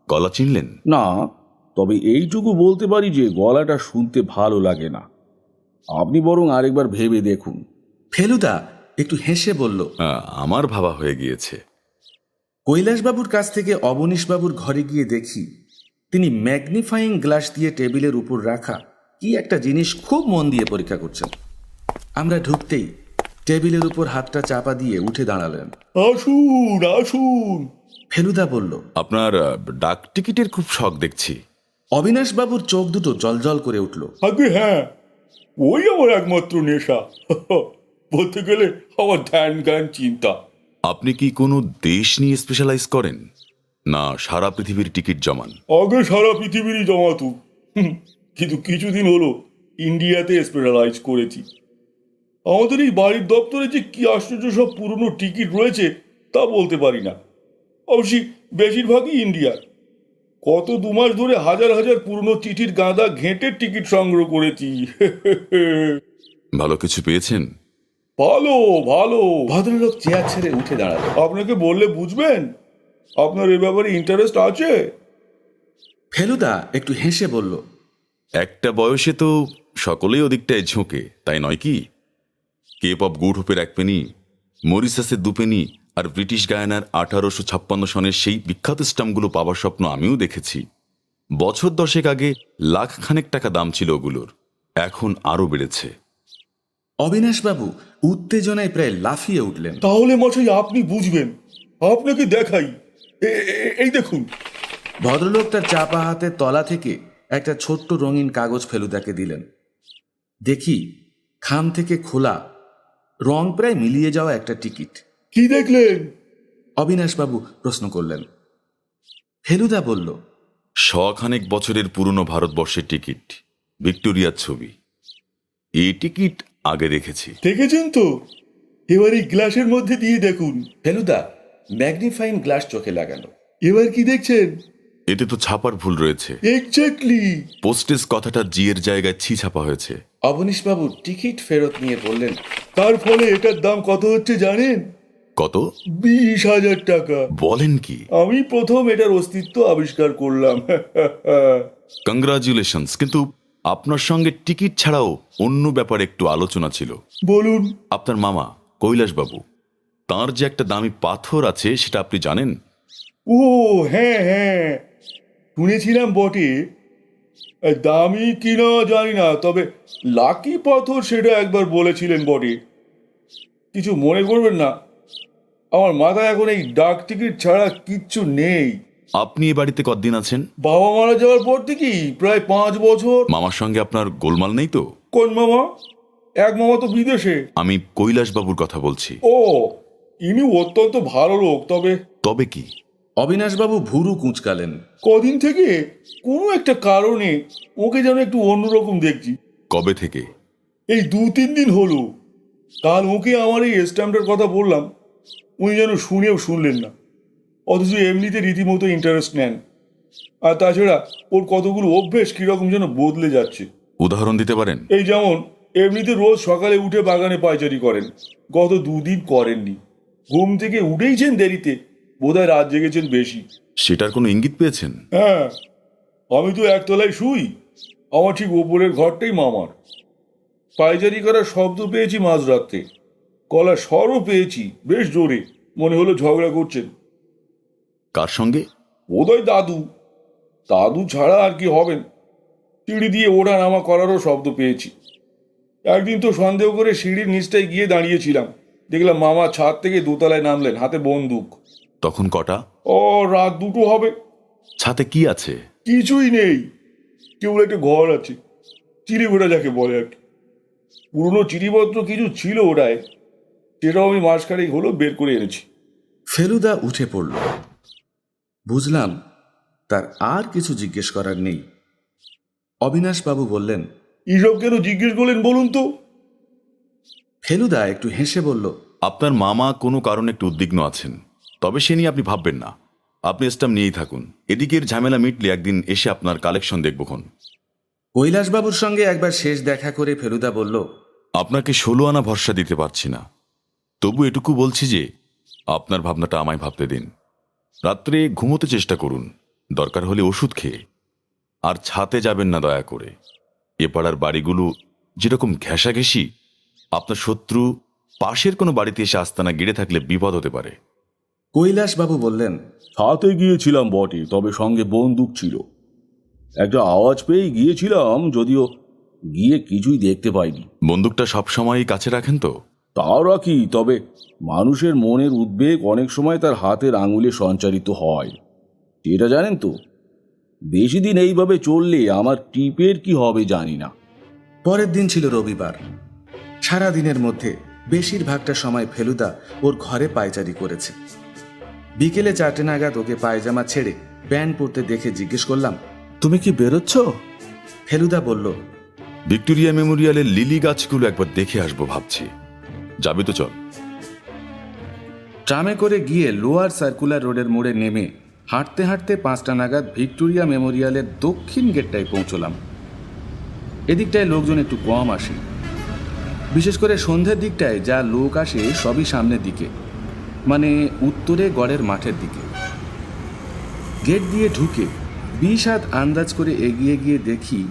গলা চিনলেন? না, তবে এইটুকু বলতে পারি যে গলাটা শুনতে ভালো লাগে না। আপনি বরং আরেকবার ভেবে দেখুন। ফেলুদা একটু হেসে বলল, আমার ভাবা হয়ে গিয়েছে। কৈলাসবাবুর কাছ থেকে অবনীশবাবুর ঘরে গিয়ে দেখি তিনি ম্যাগনিফাইং গ্লাস দিয়ে টেবিলের উপর রাখা কি একটা জিনিস খুব মন দিয়ে পরীক্ষা করছেন। আমরা ঢুকতেই টেবিলের উপর হাতটা চাপা দিয়ে উঠে দাঁড়ালেন। আসুন আসুন। ফেলুদা বলল, আপনার ডাক টিকিটের খুব শখ দেখছি। অবিনাশবাবুর চোখ দুটো জলজল করে উঠল। আগে হ্যাঁ, ওই আমার একমাত্র নেশা। বলতে গেলে আমার ধ্যান জ্ঞান চিন্তা। আপনি কি কোনো দেশ নিয়ে স্পেশালাইজ করেন, না সারা পৃথিবীর টিকিট জমান? আগে সারা পৃথিবীরই জমাতু, কিন্তু কিছুদিন হলো ইন্ডিয়াতে স্পেশালাইজ করেছি। আমাদের এই বাড়ির দপ্তরে যে কি আশ্চর্য সব পুরনো টিকিট রয়েছে তা বলতে পারি না। অবশ্যই বেশিরভাগই ইন্ডিয়ার। কত 2 মাস ধরে হাজার হাজার পুরনো চিঠির গাঁদা ঘেঁটে টিকিট সংগ্রহ করেছি। ভালো কিছু পেয়েছেন? ভালো ভালো। ভদ্রলোক চেয়ার ছেড়ে উঠে দাঁড়ালো। আপনাকে বললে বুঝবেন? আপনার এ ব্যাপারে ইন্টারেস্ট আছে? ফেলুদা একটু হেসে বলল, একটা বয়সে তো সকলেই ওদিকটায় ঝোঁকে, তাই নয় কি? কেপ অফ গুড হোপের 1 পেনি, মরিসাসের 2 পেনি, আর ব্রিটিশ গায়ানার 1856 সনের সেই বিখ্যাত স্টাম্পগুলো পাওয়ার স্বপ্ন আমিও দেখেছি। বছর 10 আগে লাখখানেক টাকা দাম ছিল ওগুলোর, এখন আরও বেড়েছে। অবিনাশবাবু উত্তেজনায় প্রায় লাফিয়ে উঠলেন। তাহলে মশাই আপনি বুঝবেন। আপনাকে দেখাই, এই দেখুন। ভদ্রলোক তার চাপা হাতের তলা থেকে একটা ছোট্ট রঙিন কাগজ ফেলুদাকে দিলেন। দেখি খাম থেকে খোলা, রং প্রায় মিলিয়ে যাওয়া একটা টিকিট। কি দেখলেন? অবিনাশবাবু প্রশ্ন করলেন। ফেলুদা বলল, 100 বছরের পুরনো ভারতবর্ষের টিকিট, ভিক্টোরিয়ার ছবি। এই টিকিট আগে রেখেছি। দেখেছেন তো? এবার এই গ্লাসের মধ্যে দিয়ে দেখুন। ফেলুদা ম্যাগনিফাইং গ্লাস চোখে লাগানো। এবার কি দেখছেন? এতে তো ছাপার ভুল রয়েছে। এক্স্যাক্টলি। পোস্টেজ কথাটা জি এর জায়গায় ছি ছাপা হয়েছে। অবনীশবাবু টিকিট ফেরত নিয়ে বললেন, তার ফলে এটার দাম কত হচ্ছে জানেন? কত? 20,000 টাকা। বলেন কি? আমি প্রথম এটার অস্তিত্ব আবিষ্কার করলাম। কংগ্রাচুলেশনস। কিন্তু আপনার সঙ্গে টিকিট ছাড়াও অন্য ব্যাপারে একটু আলোচনা ছিল। বলুন। আপনার মামা কৈলাসবাবু, তাঁর যে একটা দামি পাথর আছে সেটা আপনি জানেন? ও হ্যাঁ হ্যাঁ, শুনেছিলাম বটে। দামি কিনা জানি না, তবে লাকি পাথর সেটা একবার বলেছিলেন বটে। কিছু মনে করবেন না, আমার মাথায় এখন এই ডাক টিকিট ছাড়া কিচ্ছু নেই। আপনি এ বাড়িতে কতদিন আছেন? বাবা মারা যাওয়ার পর থেকেই প্রায় 5 বছর। মামার সঙ্গে আপনার গোলমাল নেই তো? কোন মামা? এক মামা তো বিদেশে। আমি কৈলাসবাবুর কথা বলছি। ও, ইনি অত্যন্ত ভালো লোক। তবে কি? অবিনাশবাবু ভুরু কুঁচকালেন। কদিন থেকে কোনো একটা কারণে ওকে যেন একটু অন্যরকম দেখছি। কবে থেকে? এই 2-3 দিন হলো। কাল ওকে আমার এই স্ট্যাম্পটার কথা বললাম, উনি যেন শুনেও শুনলেন না, অথচ এমনিতে রীতিমতো ইন্টারেস্ট নেন। আর তাছাড়া ওর কতগুলো অভ্যেস কীরকম যেন বদলে যাচ্ছে। উদাহরণ দিতে পারেন? এই যেমন এমনিতে রোজ সকালে উঠে বাগানে পায়চারি করেন, গত 2 দিন করেননি। ঘুম থেকে উঠেইছেন দেরিতে, বোধহয় রাত জেগেছেন বেশি। সেটার কোনো ইঙ্গিত পেয়েছেন? হ্যাঁ, আমি তো একতলায় শুই, আমার ঠিক ওপরের ঘরটাই মামার। পায়চারি করার শব্দ পেয়েছি মাঝরাতে, গলার স্বরও পেয়েছি বেশ জোরে, মনে হলো ঝগড়া করছেন। কার সঙ্গে? বোধহয় দাদু ছাড়া আর কি হবেন। সিঁড়ি দিয়ে ওঠা নামা করারও শব্দ পেয়েছি। একদিন তো সন্দেহ করে সিঁড়ির নিচটায় গিয়ে দাঁড়িয়েছিলাম, দেখলাম মামা ছাদ থেকে 2তলায় নামলেন, হাতে বন্দুক। তখন কটা? ও, রাত 2টো হবে। ছাতে কি আছে? কিছুই নেই, কেবল একটা ঘর আছে, চিড়িঘোড়া যাকে বলে আর কি। পুরনো চিঠিপত্র কিছু ছিল ওটায়, সেটাও আমি মাসখানেক হলো বের করে এনেছি। ফেলুদা উঠে পড়ল। বুঝলাম তার আর কিছু জিজ্ঞেস করার নেই। অবিনাশবাবু বললেন, এইসব কেন জিজ্ঞেস করলেন বলুন তো? ফেলুদা একটু হেসে বলল, আপনার মামা কোনো কারণে একটু উদ্বিগ্ন আছেন, তবে সে নিয়ে আপনি ভাববেন না। আপনি স্ট্যাম্প নিয়েই থাকুন। এদিকের ঝামেলা মিটলে একদিন এসে আপনার কালেকশন দেখবখন। কৈলাসবাবুর সঙ্গে একবার শেষ দেখা করে ফেলুদা বলল, আপনাকে 16 আনা ভরসা দিতে পারছি না, তবু এটুকু বলছি যে আপনার ভাবনাটা আমায় ভাবতে দিন। রাত্রে ঘুমোতে চেষ্টা করুন, দরকার হলে ওষুধ খেয়ে। আর ছাতে যাবেন না দয়া করে। এ পাড়ার বাড়িগুলো যেরকম ঘেঁষাঘেঁষি, আপনার শত্রু পাশের কোনো বাড়িতে এসে আস্তানা গেড়ে থাকলে বিপদ হতে পারে। কৈলাসবাবু বললেন, ছাতে গিয়েছিলাম বটে, তবে সঙ্গে বন্দুক ছিল। একটা আওয়াজ পেয়ে গিয়েছিলাম, যদিও গিয়ে কিছুই দেখতে পাইনি। বন্দুকটা সবসময়ই কাছে রাখেন তো? তাও রাখি, তবে মানুষের মনের উদ্বেগ অনেক সময় তার হাতের আঙুলে সঞ্চারিত হয়, এটা জানেন তো। বেশি দিন এইভাবে চললে আমার টিপের কি হবে জানি না। পরের দিন ছিল রবিবার। সারা দিনের মধ্যে বেশিরভাগটা সময় ফেলুদা ওর ঘরে পায়চারি করেছে। বিকেলে 4টে নাগাদ ওকে পায়জামা ছেড়ে প্যান্ট পরতে দেখে জিজ্ঞেস করলাম, তুমি কি বেরোচ্ছ? ফেলুদা বলল, ভিক্টোরিয়া মেমোরিয়ালের লিলি গাছগুলো একবার দেখে আসবো ভাবছি। যাবি তো চল। ট্রামে করে গিয়ে লোয়ার সার্কুলার রোডের মোড়ে নেমে হাঁটতে হাঁটতে 5টা নাগাদ ভিক্টোরিয়া মেমোরিয়ালের দক্ষিণ গেটটায় পৌঁছলাম। এদিকটায় লোকজন একটু কম আসে, বিশেষ করে সন্ধ্যের দিকটায় যা লোক আসে সবই সামনের দিকে, মানে উত্তরে গড়ের মাঠের দিকে। গেট দিয়ে ঢুকে 20 হাত আন্দাজ করে এগিয়ে গিয়ে দেখি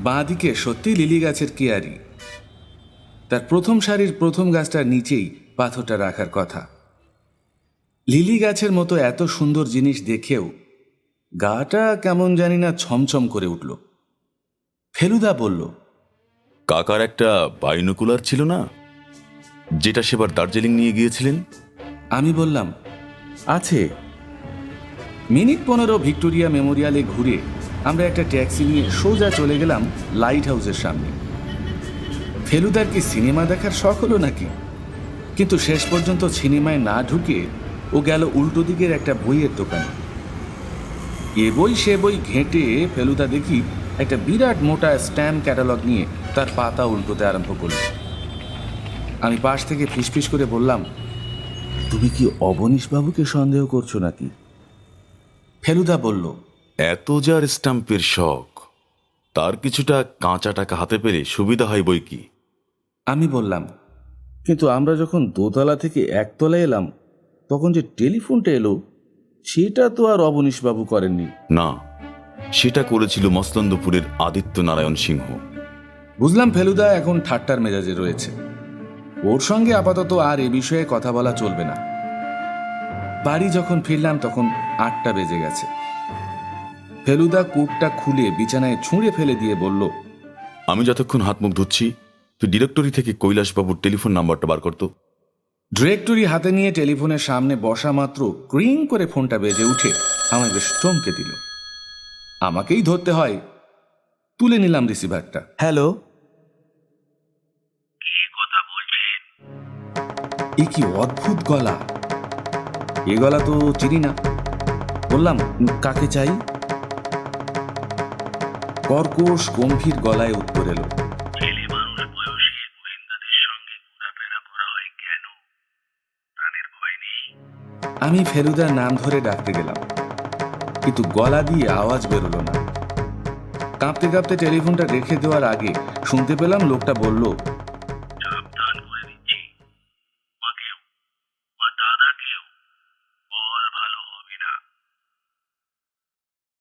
বাঁ দিকে সত্যি লিলি গাছের কেয়ারি। তার প্রথম সারির প্রথম গাছটার নিচেই পাথরটা রাখার কথা। লিলি গাছের মতো এত সুন্দর জিনিস দেখেও গাটা কেমন জানি না ছমছম করে উঠল। ফেলুদা বলল, কাকার একটা বাইনোকুলার ছিল না, যেটা সেবার দার্জিলিং নিয়ে গিয়েছিলেন? আমি বললাম, আছে। মিনিট 15 ভিক্টোরিয়া মেমোরিয়ালে ঘুরে আমরা একটা ট্যাক্সি নিয়ে সোজা চলে গেলাম লাইট হাউসের সামনে। ফেলুদার কি সিনেমা দেখার শখ হলো নাকি? কিন্তু শেষ পর্যন্ত সিনেমায় না ঢুকে ও গেল উল্টো দিকের একটা বইয়ের দোকানে। এ বই সে বই ঘেঁটে ফেলুদা দেখি একটা বিরাট মোটা স্ট্যাম্প ক্যাটালগ নিয়ে তার পাতা উল্টোতে আরম্ভ করল। আমি পাশ থেকে ফিসফিস করে বললাম, তুমি কি অবনীশবাবুকে সন্দেহ করছো নাকি? ফেলুদা বলল, এত যার স্ট্যাম্পের শখ, তার কিছুটা কাঁচা টাকা হাতে পেলে সুবিধা হয় বই কি। আমি বললাম, কিন্তু আমরা যখন দোতলা থেকে একতলায় এলাম তখন যে টেলিফোনটা এলো সেটা তো আর অবনীশবাবু করেননি। না, সেটা করেছিল মসলন্দপুরের আদিত্য নারায়ণ সিংহ। বুঝলাম ফেলুদা এখন ঠাট্টার মেজাজে রয়েছে। ওর সঙ্গে আপাতত আর এ বিষয়ে কথা বলা চলবে না। বাড়ি যখন ফিরলাম তখন 8টা বেজে গেছে। ফেলুদা কোটটা খুলে বিছানায় ছুঁড়ে ফেলে দিয়ে বলল, আমি যতক্ষণ হাত মুখ ধুচ্ছি তুই ডিরেক্টরি থেকে কৈলাসবাবুর টেলিফোন নাম্বারটা বার করতো। ডিরেক্টরি হাতে নিয়ে টেলিফোনের সামনে বসা মাত্র ক্রিং করে ফোনটা বেজে উঠে আমায় বেশ চমকে দিল। আমাকেই ধরতে হয়। তুলে নিলাম রিসিভারটা। হ্যালো, এ কি অদ্ভুত গলা! এ গলা তো চিনি না। বললাম, কাকে চাই? কর্কশ গম্ভীর গলায় উত্তর এলো, আমি ফেলুদার নাম ধরে ডাকতে গেলাম, কিন্তু গলা দিয়ে আওয়াজ বেরোলো না। কাঁপতে কাঁপতে টেলিফোনটা রেখে দেওয়ার আগে শুনতে পেলাম লোকটা বলল,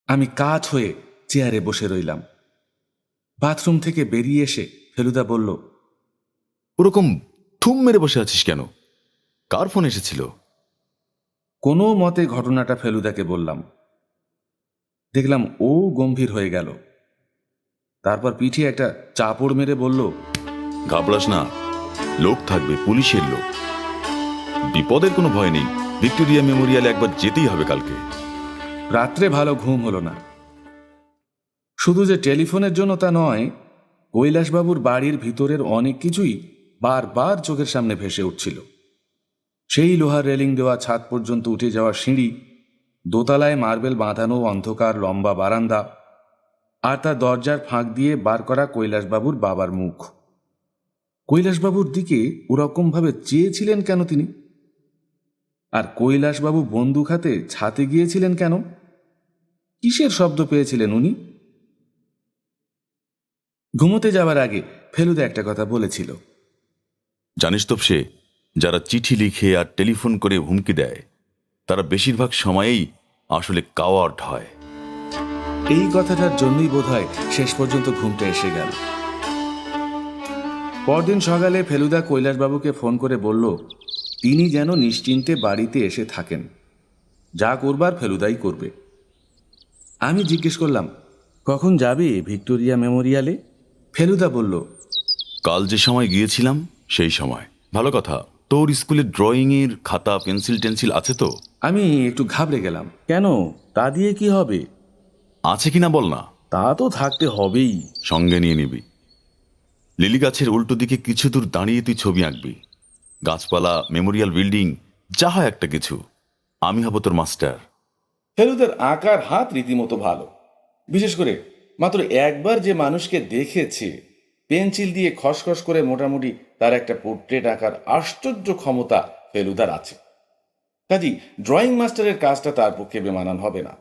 আমি কাত হয়ে চেয়ারে বসে রইলাম। বাথরুম থেকে বেরিয়ে এসে ফেলুদা বলল, ওরকম থুম মেরে বসে আছিস কেন? কার ফোন এসেছিল? কোনো মতে ঘটনাটা ফেলুদাকে বললাম। দেখলাম ও গম্ভীর হয়ে গেল। তারপর পিঠে একটা চাপড় মেরে বলল, ঘাবড়াস না, লোক থাকবে, পুলিশের লোক। বিপদের কোনো ভয় নেই। ভিক্টোরিয়া মেমোরিয়ালে একবার যেতেই হবে কালকে। রাত্রে ভালো ঘুম হলো না। শুধু যে টেলিফোনের জন্য তা নয়, কৈলাসবাবুর বাড়ির ভিতরের অনেক কিছুই বারবার চোখের সামনে ভেসে উঠছিল। সেই লোহার রেলিং দেওয়া ছাদ পর্যন্ত উঠে যাওয়া সিঁড়ি, দোতলায় মার্বেল বাঁধানো অন্ধকার লম্বা বারান্দা, আর তার দরজার ফাঁক দিয়ে বার করা কৈলাসবাবুর বাবার মুখ। কৈলাসবাবুর দিকে ওরকমভাবে চেয়েছিলেন কেন তিনি? আর কৈলাসবাবু বন্দুক হাতে ছাতে গিয়েছিলেন কেন? কিসের শব্দ পেয়েছিলেন উনি? ঘুমোতে যাওয়ার আগে ফেলুদা একটা কথা বলেছিল, জানিস তো, সে যারা চিঠি লিখে আর টেলিফোন করে হুমকি দেয় তারা বেশিরভাগ সময়েই আসলে কাওয়ার্ড হয়। এই কথাটার জন্যই বোধহয় শেষ পর্যন্ত ঘুমটা এসে গেল। পরদিন সকালে ফেলুদা কৈলাসবাবুকে ফোন করে বলল তিনি যেন নিশ্চিন্তে বাড়িতে এসে থাকেন, যা করবার ফেলুদাই করবে। আমি জিজ্ঞেস করলাম, কখন যাবে ভিক্টোরিয়া মেমোরিয়ালে? ফেলুদা বলল, কাল যে সময় গিয়েছিলাম সেই সময়। ভালো কথা, তোর স্কুলে ড্রয়িংয়ের খাতা পেন্সিল টেন্সিল আছে তো? আমি একটু ঘাবড়ে গেলাম। কেন, তা দিয়ে কি হবে? আছে কিনা বল না। তা তো থাকতে হবেই। সঙ্গে নিয়ে নিবি। লিলি গাছের উল্টো দিকে কিছু দূর দাঁড়িয়ে তুই ছবি আঁকবি। গাছপালা, মেমোরিয়াল বিল্ডিং, যা হয় একটা কিছু। আমি হব তোর মাস্টার। ফেলুদার আঁকার হাত রীতিমতো ভালো। বিশেষ করে মাত্র একবার যে মানুষকে দেখেছে, পেন্সিল দিয়ে খসখস করে মোটামুটি তার একটা পোর্ট্রেট আঁকার আশ্চর্য ক্ষমতা ফেলুদার আছে। কাজী ড্রয়িং মাস্টারের কাজটা তার পক্ষে বেমানান হবে না।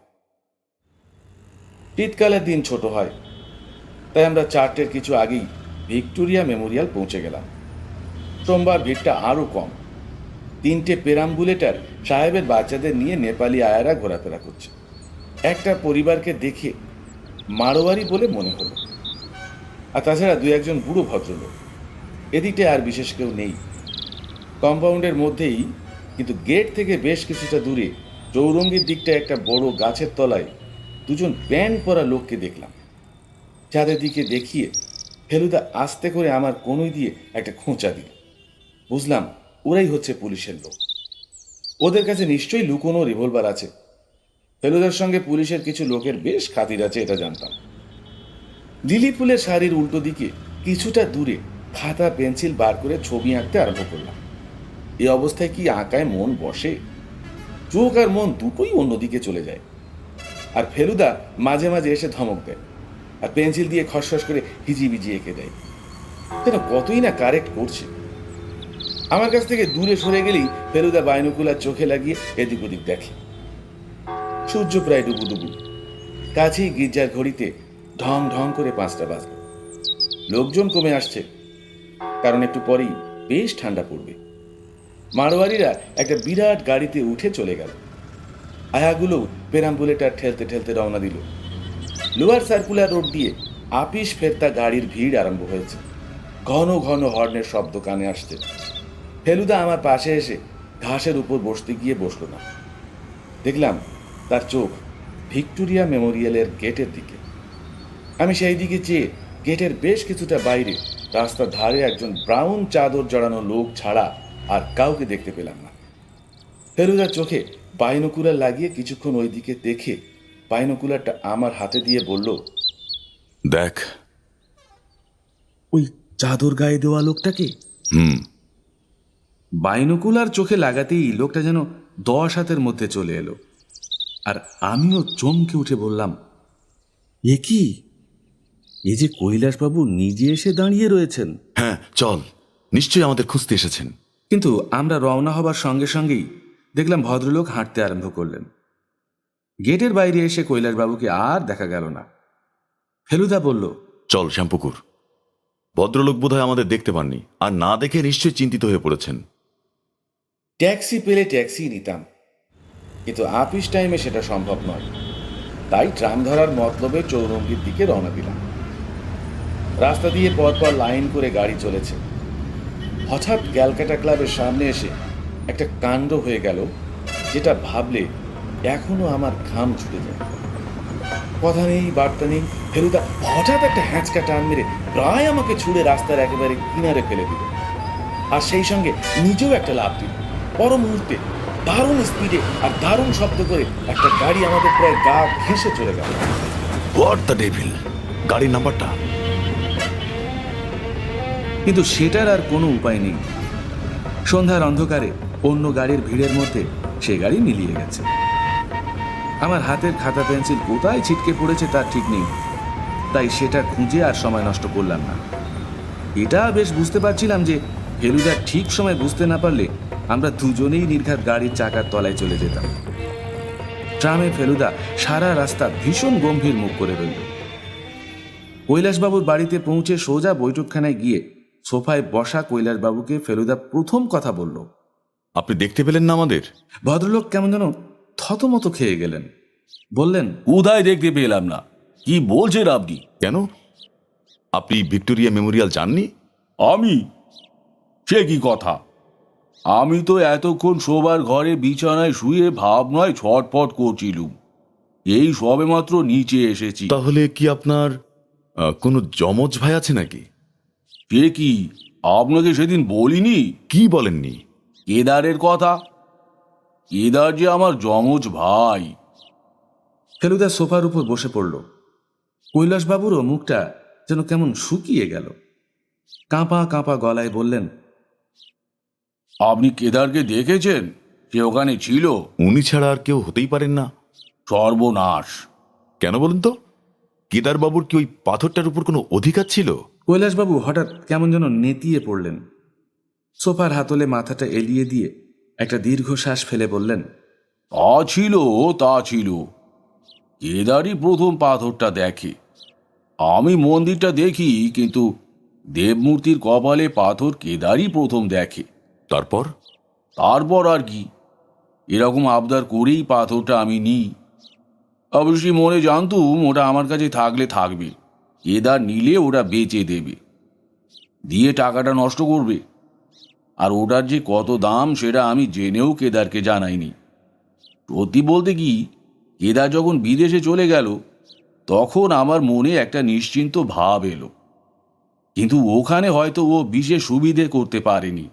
শীতকালের দিন ছোট হয়, তাই আমরা 4টের কিছু আগেই ভিক্টোরিয়া মেমোরিয়াল পৌঁছে গেলাম। সোমবার ভিড়টা আরও কম। 3টে পেরাম্বুলেটার সাহেবের বাচ্চাদের নিয়ে নেপালি আয়ারা ঘোরাফেরা করছে। একটা পরিবারকে দেখে মারোয়ারি বলে মনে হলো, আর তাছাড়া 2-1 বুড়ো ভদ্রলোক। এদিকে আর বিশেষ কেউ নেই। কম্পাউন্ডের মধ্যেই, কিন্তু গেট থেকে বেশ কিছুটা দূরে চৌরঙ্গির দিকটা একটা বড় গাছের তলায় 2জন প্যান্ট পরা লোককে দেখলাম। যাদের দিকে দেখিয়ে ফেলুদা আস্তে করে আমার কনুই দিয়ে একটা খোঁচা দিল। বুঝলাম ওরাই হচ্ছে পুলিশের লোক। ওদের কাছে নিশ্চয়ই লুকোনো রিভলভার আছে। ফেলুদার সঙ্গে পুলিশের কিছু লোকের বেশ খাতির আছে, এটা জানতাম। লিলি ফুলের শাড়ির উল্টো দিকে কিছুটা দূরে খাতা পেন্সিল বার করে ছবি আঁকতে আরম্ভ করলাম। এই অবস্থায় কি আঁকায় মন বসে? চোখ আর মন দুটোই অন্যদিকে চলে যায়। আর ফেলুদা মাঝে মাঝে এসে ধমক দেয় আর পেন্সিল দিয়ে খসখস করে হিজিবিজি এঁকে দেয়। যেন কতই না কারেক্ট করছে। আমার কাছ থেকে দূরে সরে গেলেই ফেলুদা বাইনোকুলার চোখে লাগিয়ে এদিক ওদিক দেখে। সূর্য প্রায় ডুবু ডুবু। কাছেই গির্জার ঘড়িতে ঢং ঢং করে 5টা বাজল। লোকজন কমে আসছে, কারণ একটু পরেই বেশ ঠান্ডা পড়বে। মারোয়ারিরা একটা বিরাট গাড়িতে উঠে চলে গেল। আয়াগুলো পেরাম্বুলেটার ঠেলতে ঠেলতে রওনা দিল। লোয়ার সার্কুলার রোড দিয়ে আপিস ফেরতা গাড়ির ভিড় আরম্ভ হয়েছে। ঘন ঘন হর্নের শব্দ কানে আসছে। ফেলুদা আমার পাশে এসে ঘাসের উপর বসতে গিয়ে বসল না। দেখলাম তার চোখ ভিক্টোরিয়া মেমোরিয়ালের গেটের দিকে। আমি সেই দিকে চেয়ে গেটের বেশ কিছুটা বাইরে রাস্তার ধারে একজন ব্রাউন চাদর জড়ানো লোক ছাড়া আর কাউকে দেখতে পেলাম না। ফেলুদার চোখে বাইনোকুলার লাগিয়ে কিছুক্ষণ ওই দিকে দেখে বাইনোকুলারটা আমার হাতে দিয়ে বলল, দেখ। ওই চাদর গায়ে দেওয়া লোকটাকে? হুম। বাইনোকুলার চোখে লাগাতেই লোকটা যেন 10 হাতের মধ্যে চলে এলো। আর আমিও চমকে উঠে বললাম, এ কি? এ যে কৈলাসবাবু নিজে এসে দাঁড়িয়ে রয়েছেন। হ্যাঁ, চল, নিশ্চয়ই আমাদের খুঁজতে এসেছেন। কিন্তু আমরা রওনা হবার সঙ্গে সঙ্গেই দেখলাম ভদ্রলোক হাঁটতে আরম্ভ করলেন। গেটের বাইরে এসে কৈলাসবাবুকে আর দেখা গেল না। ফেলুদা বলল, চল শ্যামপুকুর। ভদ্রলোক বোধহয় আমাদের দেখতে পাননি, আর না দেখে নিশ্চয়ই চিন্তিত হয়ে পড়েছেন। ট্যাক্সি পেলে ট্যাক্সি নিতাম, কিন্তু আপিস টাইমে সেটা সম্ভব নয়। তাই ট্রাম ধরার মতলবে চৌরঙ্গির দিকে রওনা দিলাম। রাস্তা দিয়ে পরপর লাইন করে গাড়ি চলেছে। হঠাৎ ক্যালকাটা ক্লাবের সামনে এসে একটা কাণ্ড হয়ে গেল, যেটা ভাবলে এখনো আমার ঘাম ছুটে যায়। কথা নেই বার্তা নেই, ফেলুদা হঠাৎ একটা হ্যাঁচকা টান মেরে প্রায় আমাকে ছুঁড়ে রাস্তার একেবারে কিনারে ফেলে দিল। আর সেই সঙ্গে নিজেও একটা লাফ দিল। পর মুহূর্তে দারুণ স্পিডে আর দারুণ শব্দ করে একটা গাড়ি আমাদের প্রায় গা ঘেঁষে চলে গেল। What the devil! গাড়ির নাম্বারটা? কিন্তু সেটার আর কোনো উপায় নেই। সন্ধ্যার অন্ধকারে অন্য গাড়ির ভিড়ের মধ্যে সে গাড়ি মিলিয়ে গেছে। আমার হাতের খাতা পেন্সিল কোথায় ছিটকে পড়েছে তার ঠিক নেই, তাই সেটা খুঁজে আর সময় নষ্ট করলাম না। এটা বেশ বুঝতে পারছিলাম যে ফেলুদা ঠিক সময় বুঝতে না পারলে আমরা দুজনেই নির্ঘাত গাড়ির চাকার তলায় চলে যেতাম। ট্রামে ফেলুদা সারা রাস্তা ভীষণ গম্ভীর মুখ করে রইল। কৈলাসবাবুর বাড়িতে পৌঁছে সোজা বৈঠকখানায় গিয়ে সোফায় বসা কৈলাসবাবুকে ফেলুদা প্রথম কথা বলল, আপনি দেখতে পেলেন না আমাদের? ভদ্রলোক কেমন যেন থতমত খেয়ে গেলেন। বললেন, কোথায় দেখতে পেলাম না? কি বলছেন আপনি? কেন, আপনি ভিক্টোরিয়া মেমোরিয়াল যাননি? আমি? সে কি কথা? আমি তো এতক্ষণ শোবার ঘরে বিছানায় শুয়ে ভাবনায় ছটফট করছিলুম। এই সবেমাত্র নিচে এসেছি। তাহলে কি আপনার কোনো যমজ ভাই আছে নাকি? সে কি, আপনাকে সেদিন বলিনি? কি বলেননি? কেদারের কথা। কেদার যে আমার যমজ ভাই। ফেলুদা সোফার উপর বসে পড়ল। কৈলাসবাবুরও মুখটা যেন কেমন শুকিয়ে গেল। কাঁপা কাঁপা গলায় বললেন, আপনি কেদারকে দেখেছেন? সে ওখানে ছিল? উনি ছাড়া আর কেউ হতেই পারেন না। সর্বনাশ! কেন বলুন তো? কেদারবাবুর কি ওই পাথরটার উপর কোনো অধিকার ছিল? কৈলাসবাবু হঠাৎ কেমন যেন নেতিয়ে পড়লেন। সোফার হাতলে মাথাটা এলিয়ে দিয়ে একটা দীর্ঘশ্বাস ফেলে বললেন, তা ছিল কেদারই প্রথম পাথরটা দেখে। আমি মন্দিরটা দেখি, কিন্তু দেবমূর্তির কপালে পাথর কেদারই প্রথম দেখে। তারপর তারপর আর কি, এরকম আবদার করেই পাথরটা আমি নিই। অবশ্যই মনে জানতুম ওটা আমার কাছে থাকলে থাকবে, কেদার নিলে ওটা বেচে দেবে, দিয়ে টাকাটা নষ্ট করবে। আর ওটার যে কত দাম সেটা আমি জেনেও কেদারকে জানাইনি। সত্যি বলতে কি, কেদার যখন বিদেশে চলে গেল তখন আমার মনে একটা নিশ্চিন্ত ভাব এলো, কিন্তু ওখানে হয়তো ও বিশেষ সুবিধে করতে পারেনি,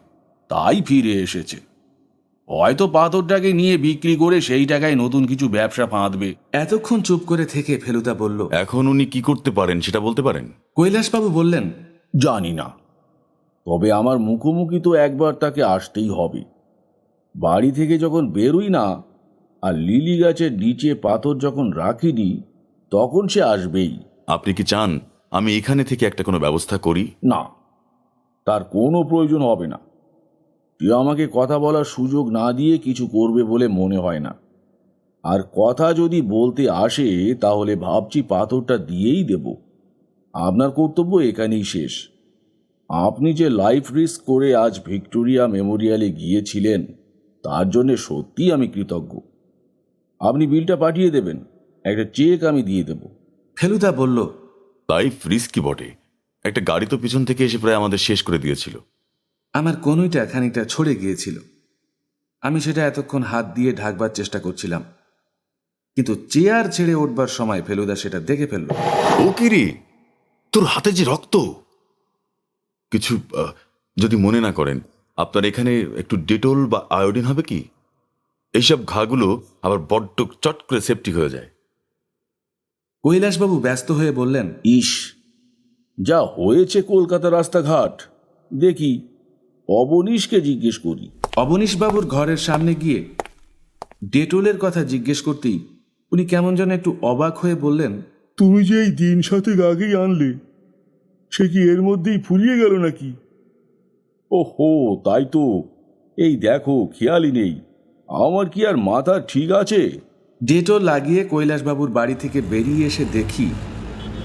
তাই ফিরে এসেছে। হয়তো পাথরটাকে নিয়ে বিক্রি করে সেই টাকায় নতুন কিছু ব্যবসা ফাঁদবে। এতক্ষণ চুপ করে থেকে ফেলুদা বলল, এখন উনি কি করতে পারেন সেটা বলতে পারেন? কৈলাসবাবু বললেন, জানি না, তবে আমার মুখোমুখি তো একবার তাকে আসতেই হবে। বাড়ি থেকে যখন বেরোই না আর লিলি গাছের নিচে পাথর যখন রাখিনি, তখন সে আসবেই। আপনি কি চান আমি এখানে থেকে একটা কোনো ব্যবস্থা করি? না, তার কোনো প্রয়োজন হবে না। সে আমাকে কথা বলার সুযোগ না দিয়ে কিছু করবে বলে মনে হয় না। আর কথা যদি বলতে আসে তাহলে ভাবছি পাথরটা দিয়েই দেব। আপনার কর্তব্য এখানেই শেষ। আপনি যে লাইফ রিস্ক করে আজ ভিক্টোরিয়া মেমোরিয়ালে গিয়েছিলেন তার জন্য সত্যিই আমি কৃতজ্ঞ। আপনি বিলটা পাঠিয়ে দেবেন, একটা চেক আমি দিয়ে দেব। ফেলুদা বলল, লাইফ রিস্কি বটে, একটা গাড়ি তো পিছন থেকে এসে প্রায় আমাদের শেষ করে দিয়েছিল। আমার কনুইটা খানিকটা ছড়ে গিয়েছিল, আমি সেটা এতক্ষণ হাত দিয়ে ঢাকবার চেষ্টা করছিলাম, কিন্তু চেয়ার ছেড়ে উঠবার সময় ফেলুদা সেটা দেখে ফেলল। ও কি রে, তোর হাতে যে রক্ত! কিছু যদি মনে না করেন, আপনার এখানে একটু ডেটল বা আয়োডিন হবে কি? এইসব ঘাগুলো আবার বড্ড চট করে সেপটিক হয়ে যায়। কৈলাসবাবু ব্যস্ত হয়ে বললেন, ইস, যা হয়েছে কলকাতা রাস্তাঘাট! দেখি অবনীশকে জিজ্ঞেস করি। অবনীশবাবুর ঘরের সামনে গিয়ে ডেটলের কথা জিজ্ঞেস করতেই উনি কেমন যেন একটু অবাক হয়ে বললেন, তুমি যে এই দিন সাতেক আগেই আনলে, সে কি এর মধ্যেই ফুরিয়ে গেল নাকি? ওহো, তাই তো। এই দেখো, খেয়ালই নেই। আমার কি আর মাথা ঠিক আছে? ডেটল লাগিয়ে কৈলাসবাবুর বাড়ি থেকে বেরিয়ে এসে দেখি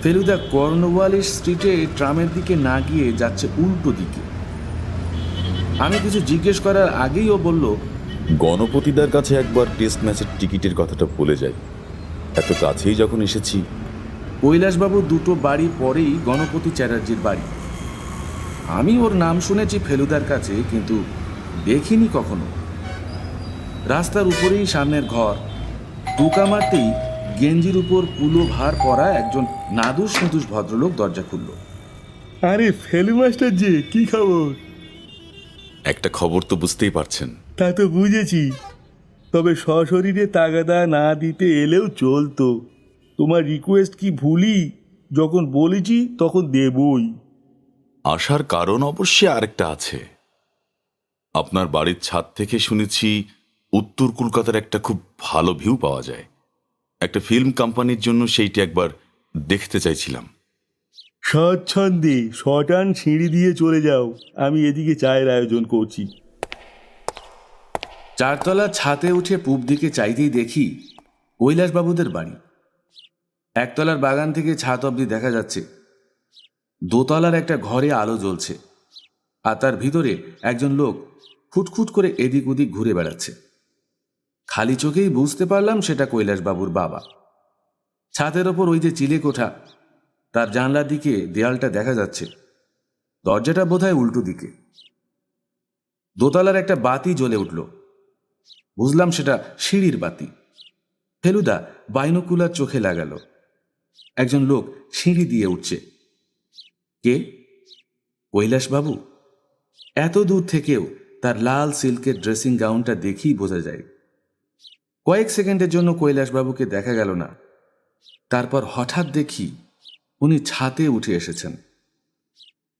ফেলুদা কর্নওয়ালিস স্ট্রিটে ট্রামের দিকে না গিয়ে যাচ্ছে উল্টো দিকে। আমি কিছু জিজ্ঞেস করার আগেই ও বলল, গণপতিদার কাছে একবার টেস্ট ম্যাচের টিকিটের কথাটা বলে যাই, এত কাছেই যখন এসেছি। কৈলাসবাবুর দুটো বাড়ি পরেই গণপতি চ্যাটার্জির বাড়ি। আমি ওর নাম শুনেছি ফেলুদার কাছে, কিন্তু দেখিনি কখনো। রাস্তার উপরেই সামনের ঘর, টোকা মারতেই গেঞ্জির উপর কুলো ভার পরা একজন নাদুস নুদুস ভদ্রলোক দরজা খুলল। আরে ফেলু মাস্টার যে, কি খবর? একটা খবর তো বুঝতেই পারছেন। তা তো বুঝেছি, তবে সশরীরে তাগাদা না দিতে এলেও চলতো। তোমার রিকোয়েস্ট কি ভুলি? যখন বলেছি তখন দেবই। আসার কারণ অবশ্যই আরেকটা আছে। আপনার বাড়ির ছাদ থেকে শুনেছি উত্তর কলকাতার একটা খুব ভালো ভিউ পাওয়া যায়। একটা ফিল্ম কোম্পানির জন্য সেইটি একবার দেখতে চাইছিলাম। স্বচ্ছন্দে শটান সিঁড়ি দিয়ে চলে যাও, আমি এদিকে চায়ের আয়োজন করছি। চারতলা ছাতে উঠে পূব দিকে চাইতেই দেখি কৈলাসবাবুদের বাড়ি। একতলার বাগান থেকে ছাদ অবধি দেখা যাচ্ছে। দোতলার একটা ঘরে আলো জ্বলছে, আর তার ভিতরে একজন লোক খুটখুট করে এদিক ওদিক ঘুরে বেড়াচ্ছে। খালি চোখেই বুঝতে পারলাম সেটা কৈলাসবাবুর বাবা। ছাদের ওপর ওই যে চিলে কোঠা, তার জানলার দিকে দেয়ালটা দেখা যাচ্ছে, দরজাটা বোধহয় উল্টো দিকে। দোতলার একটা বাতি জ্বলে উঠল, বুঝলাম সেটা সিঁড়ির বাতি। ফেলুদা বাইনোকুলার চোখে লাগালো। একজন লোক সিঁড়ি দিয়ে উঠছে। কে? কৈলাসবাবু। এত দূর থেকেও তার লাল সিল্কের ড্রেসিং গাউনটা দেখেই বোঝা যায়। কয়েক সেকেন্ডের জন্য কৈলাসবাবুকে দেখা গেল না। তারপর হঠাৎ দেখি উনি ছাতে উঠে এসেছেন।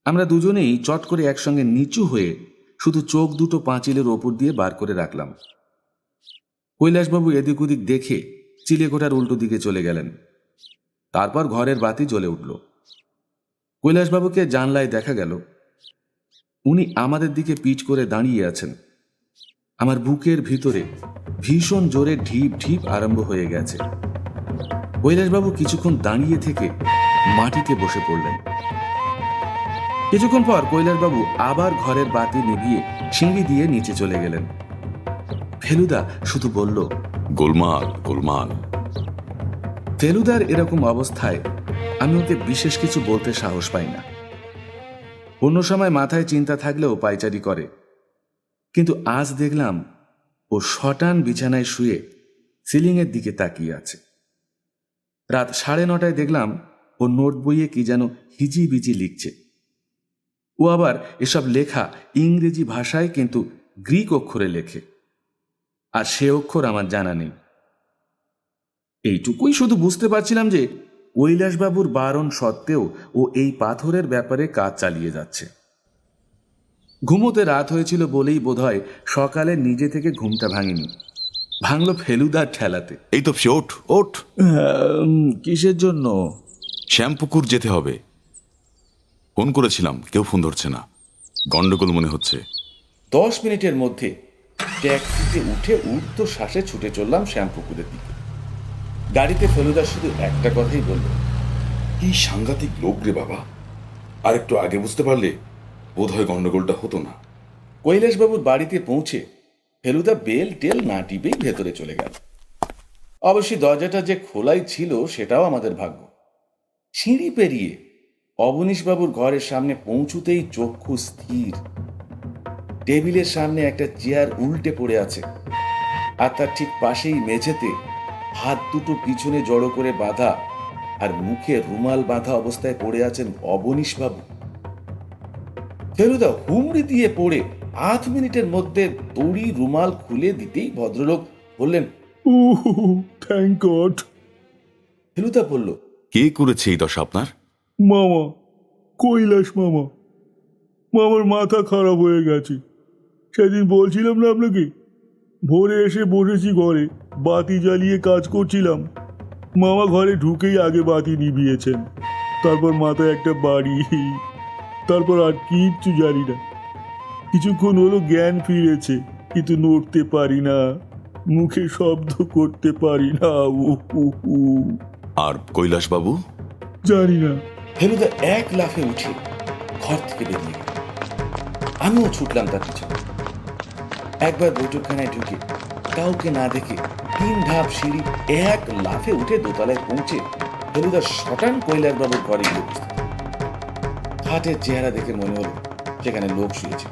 আমরা দুজনেই চট করে একসঙ্গে নিচু হয়ে শুধু চোখ দুটো পাঁচিলের ওপর দিয়ে বার করে রাখলাম। কৈলাসবাবু এদিক ওদিক দেখে চিলেকোঠার উল্টো দিকে চলে গেলেন। তারপর ঘরের বাতি জ্বলে উঠল। কৈলাসবাবুকে জানলায় দেখা গেল। উনি আমাদের দিকে পিঠ করে দাঁড়িয়ে আছেন, আমার বুকের ভিতরে ভীষণ জোরে ঢিপ ঢিপ আরম্ভ হয়ে গেছে। কৈলাসবাবু কিছুক্ষণ দাঁড়িয়ে থেকে মাটিতে বসে পড়লেন। কিছুক্ষণ পর কৈলাসবাবু আবার ঘরের বাতি নিভিয়ে সিঁড়ি দিয়ে নিচে চলে গেলেন। ফেলুদা শুধু বলল, গোলমাল গোলমাল। ফেলুদার এরকম অবস্থায় আমি ওকে বিশেষ কিছু বলতে সাহস পাই না। অন্য সময় মাথায় চিন্তা থাকলেও পায়চারি করে, কিন্তু আজ দেখলাম ও শটান বিছানায় শুয়ে সিলিংয়ের দিকে তাকিয়ে আছে। রাত 9:30 দেখলাম ও নোট বইয়ে কি যেন হিজিবিজি লিখছে। ও আবার এসব লেখা ইংরেজি ভাষায়, কিন্তু গ্রিক অক্ষরে লেখে, আর সে অক্ষর আমার জানা নেই। এইটুকুই শুধু বুঝতে পারছিলাম যে কৈলাসবাবুর বারণ সত্ত্বেও ও এই পাথরের ব্যাপারে কাজ চালিয়ে যাচ্ছে। ঘুমোতে রাত হয়েছিল বলেই বোধহয় সকালে নিজে থেকে ঘুমটা ভাঙিনি, ভাঙলো ফেলুদার ঠেলাতে। এই তো ওঠ ওঠ। কিসের জন্য? শ্যামপুকুর যেতে হবে। ফোন করেছিলাম, কেউ ফোন ধরছে না, গন্ডগোল মনে হচ্ছে। 10 মিনিটের মধ্যে ট্যাক্সিতে উঠে উর্ধ্ব শ্বাসে ছুটে চললাম শ্যামপুকুরের দিকে। গাড়িতে ফেলুদা শুধু একটা কথাই বলল, কি সাংঘাতিক লোক রে বাবা, আর একটু আগে বুঝতে পারলে বোধহয় গন্ডগোলটা হতো না। কৈলাসবাবুর বাড়িতে পৌঁছে ফেলুদা বেল টেল না টিপেই ভেতরে চলে গেল। অবশ্যই দরজাটা যে খোলাই ছিল সেটাও আমাদের ভাগ্য। সিঁড়ি পেরিয়ে অবনীশবাবুর ঘরের সামনে পৌঁছুতেই চক্ষু স্থির। টেবিলের সামনে একটা চেয়ার উল্টে পড়ে আছে, আর তার ঠিক পাশেই মেঝেতে হাত দুটো পিছনে জড়ো করে বাঁধা আর মুখে রুমাল বাঁধা অবস্থায় পড়ে আছেন অবনীশবাবু। ফেলুদা হুমড়ি দিয়ে পড়ে 8 মিনিটের মধ্যে দড়ি রুমাল খুলে দিতেই ভদ্রলোক বললেন, থ্যাংক গড। ফেলুদা বলল, কে করেছে এই দশা আপনার? মামা, কৈলাস মামা। মামার মাথা খারাপ হয়ে গেছে। সেদিন বলছিলাম না আপনাকে, ভোরে এসে বসেছি ঘরে, বাতি জ্বালিয়ে কাজ করছিলাম। মামা ঘরে ঢুকেই আগে বাতি নিভিয়েছেন, তারপর মাথায় একটা বাড়ি, তারপর আর কিচ্ছু জানি না। কিছুক্ষণ হলো জ্ঞান ফিরেছে, কিন্তু নড়তে পারি না, মুখে শব্দ করতে পারি না। আর কৈলাসবাবু? জানি না। ফেলুদা এক লাফে উঠে ঘর থেকে বেরিয়ে গেল। আমিও ছুটলাম তার পিছনে। একবার বৈঠকখানায় ঢুকে কাউকে না দেখে 3 ধাপ সিঁড়ি এক লাফে উঠে দোতলায় পৌঁছে ফেলুদা শটান কৈলাসবাবুর ঘরে গিয়ে বসতে। খাটের চেহারা দেখে মনে হলো সেখানে লোক শুয়েছে,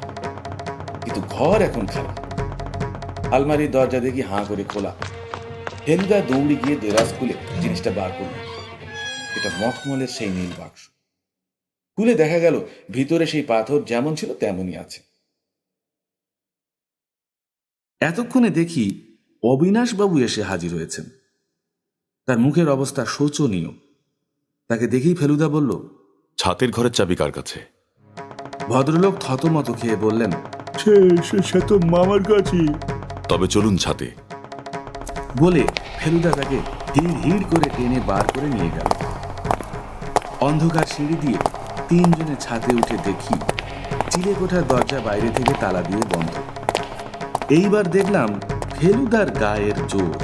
কিন্তু ঘর এখন খালি। আলমারির দরজা দেখি হাঁ করে খোলা। ফেলুদা দৌড়ে গিয়ে দেরাজ খুলে জিনিসটা বার করল। এটা মখমলের সেই নীল বাক্স। খুলে দেখা গেল ভিতরে সেই পাথর যেমন ছিল তেমনই আছে। এতক্ষণে দেখি অবিনাশবাবু এসে হাজির হয়েছেন। তার মুখের অবস্থা শোচনীয়। তাকে দেখেই ফেলুদা বলল, ছাতের ঘরের চাবি কার কাছে? ভদ্রলোক থতমত খেয়ে বললেন, সে তো মামার কাছে। তবে চলুন ছাতে। বলে ফেলুদা তাকে হিড় হিড় করে টেনে বার করে নিয়ে গেল। অন্ধকার সিঁড়ি দিয়ে 3 জনে ছাদে উঠে দেখি চিলেকোঠার দরজা বাইরে থেকে তালা দিয়ে বন্ধ। এইবার দেখলাম ফেলুদার গায়ের জোর।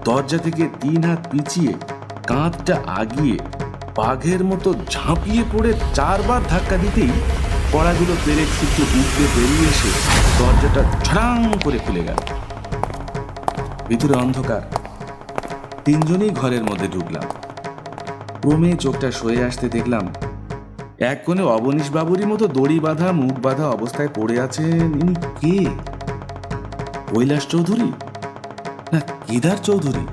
দরজা থেকে 3 হাত পিছিয়ে কাঁধটা আগিয়ে বাঘের মতো ঝাঁপিয়ে পড়ে 4 বার ধাক্কা দিতেই কড়াগুলো পেরেক সূত্রে উঠতে বেরিয়ে এসে দরজাটা ঝাং করে খুলে গেল। ভিতরে অন্ধকার। 3 জনেই ঘরের মধ্যে ঢুকলাম। ক্রমে চোখটা সয়ে আসতে দেখলাম এক কোণে অবনীশবাবুরই মতো দড়ি বাঁধা, মুখ বাঁধা অবস্থায় পড়ে আছেন। ইনি কে? কৈলাস চৌধুরী না কেদার চৌধুরী?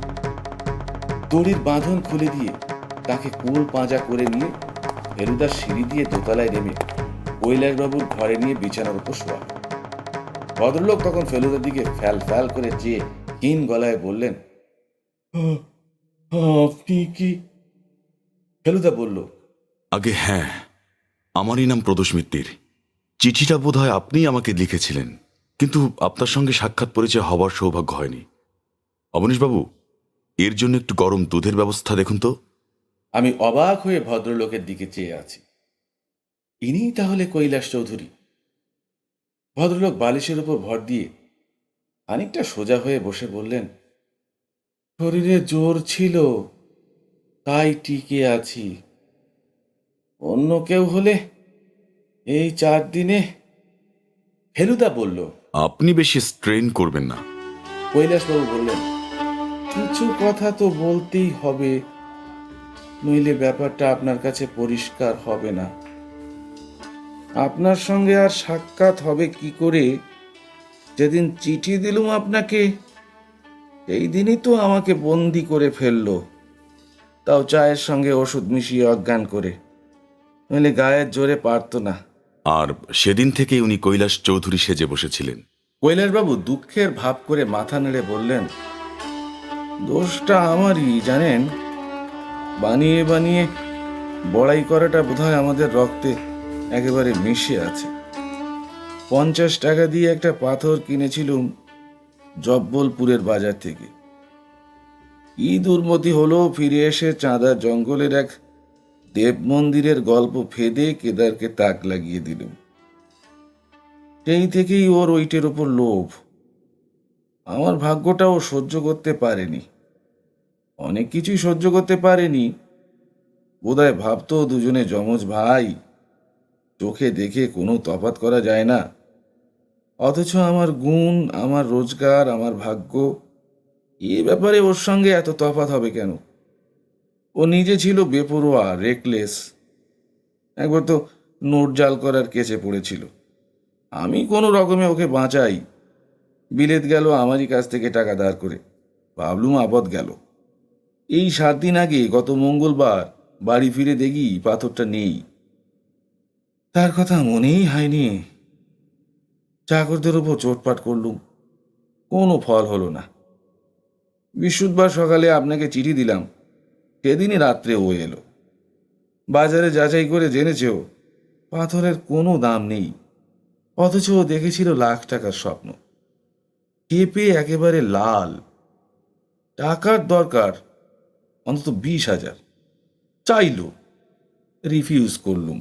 দড়ির বাঁধন খুলে দিয়ে তাকে কোল পাঁজা করে নিয়ে ফেলুদার সিঁড়ি দিয়ে দোতলায় নেমে কৈলাসবাবুর ঘরে নিয়ে বিছানার উপর শোয়া। ভদ্রলোক তখন ফেলুদার দিকে ফ্যাল ফ্যাল করে চেয়ে ক্ষীণ গলায় বললেন, আপনি কি? ফেলুদা বলল, আগে হ্যাঁ, আমারই নাম প্রদোষ মিত্তির। চিঠিটা বোধহয় আপনিই আমাকে লিখেছিলেন, কিন্তু আপনার সঙ্গে সাক্ষাৎ পরিচয় হওয়ার সৌভাগ্য হয়নি। অবনীশবাবু, এর জন্য একটু গরম দুধের ব্যবস্থা দেখুন তো। আমি অবাক হয়ে ভদ্রলোকের দিকে চেয়ে আছি। ইনিই তাহলে কৈলাস চৌধুরী? ভদ্রলোক বালিশের উপর ভর দিয়ে খানিকটা সোজা হয়ে বসে বললেন, শরীরে জোর ছিল, তাই টিকে আছি। অন্য কেউ হলে এই 4 দিনে। ফেলুদা বলল। আপনি বেশি স্ট্রেন করবেন না। কৈলাসবাবু বললেন, কিছু কথা তো বলতেই হবে, নইলে ব্যাপারটা আপনার কাছে পরিষ্কার হবে না। আপনার সঙ্গে আর সাক্ষাৎ হবে কি করে? যেদিন চিঠি দিলুম আপনাকে, সেই দিনই তো আমাকে বন্দি করে ফেললো, তাও চায়ের সঙ্গে ওষুধ মিশিয়ে অজ্ঞান করে, নইলে গায়ের জোরে পারত না। আর সেদিন থেকে উনি কৈলাস চৌধুরী সেজে বসেছিলেন। কৈলাসবাবু দুঃখের ভাব করে মাথা নেড়ে বললেন, দোষটা আমারই জানেন, বানিয়ে বানিয়ে বড়াই করাটা বোধহয় আমাদের রক্তে একেবারে মিশে আছে। 50 টাকা দিয়ে একটা পাথর কিনেছিলুম জব্বলপুরের বাজার থেকে। কি দুর্মতি হলো, ফিরে এসে চাঁদা জঙ্গলের এক দেব মন্দিরের গল্প ফেদে কেদারকে তাক লাগিয়ে দিলুম। সেই থেকেই ওর ওইটের ওপর লোভ। আমার ভাগ্যটাও সহ্য করতে পারেনি, অনেক কিছুই সহ্য করতে পারেনি। বোধহয় ভাবতো দুজনে যমজ ভাই, চোখে দেখে কোনো তফাৎ করা যায় না। অথচ আমার গুণ, আমার রোজগার, আমার ভাগ্য, এ ব্যাপারে ওর সঙ্গে এত তফাৎ হবে কেন? ও নিজে ছিল বেপরোয়া, রেকলেস। একবার তো নোট জাল করার কেসে পড়েছিল। আমি কোনো রকমে ওকে বাঁচাই। বিলেত গেল আমারই কাছ থেকে টাকা ধার করে। ভাবলুম আপদ গেল। এই 7 দিন আগে, গত মঙ্গলবার, বাড়ি ফিরে দেখি পাথরটা নেই। তার কথা মনেই হয়নি। চাকরদের উপর চোটপাট করলুম, কোনো ফল হলো না। বৃহস্পতিবার সকালে আপনাকে চিঠি দিলাম, সেদিনই রাত্রে ও এলো। বাজারে যাচাই করে জেনেছেও পাথরের কোনো দাম নেই, অথচ ও দেখেছিল লাখ টাকার স্বপ্ন। কেঁপে একেবারে লাল। টাকার দরকার অন্তত 20,000 চাইল, রিফিউজ করলুম।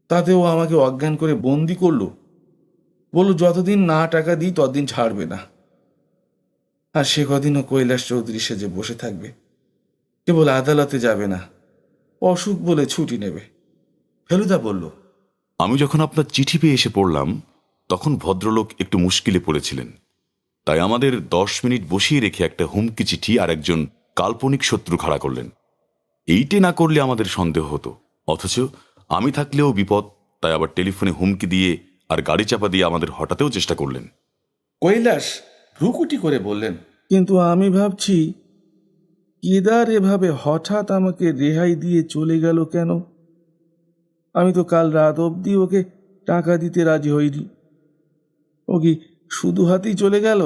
তাতেও আমাকে অজ্ঞান করে বন্দি করলো, বলল যতদিন না টাকা দিই ততদিন ছাড়বে না। আর সে কদিনও কৈলাস চৌধুরী সেজে বসে থাকবে, কেবল আদালতে যাবে না, অসুখ বলে ছুটি নেবে। ফেলুদা বলল, আমি যখন আপনার চিঠি পেয়ে এসে পড়লাম, তখন ভদ্রলোক একটু মুশকিলে পড়েছিলেন। তাই আমাদের 10 মিনিট বসিয়ে রেখে একটা হুমকি চিঠি আর একজন কাল্পনিক শত্রু খাড়া করলেন। এইটে না করলে আমাদের সন্দেহ হতো, অথচ আমি থাকলেও বিপদ, তাই আবার টেলিফোনে হুমকি দিয়ে আর গাড়ি চাপা দিয়ে আমাদের হঠাতেও চেষ্টা করলেন। কৈলাস ভ্রুকুটি করে বললেন, কিন্তু আমি ভাবছি কেদার এভাবে হঠাৎ আমাকে রেহাই দিয়ে চলে গেল কেন? আমি তো কাল রাত অবধি ওকে টাকা দিতে রাজি হইনি। ও কি শুধু হাতেই চলে গেল?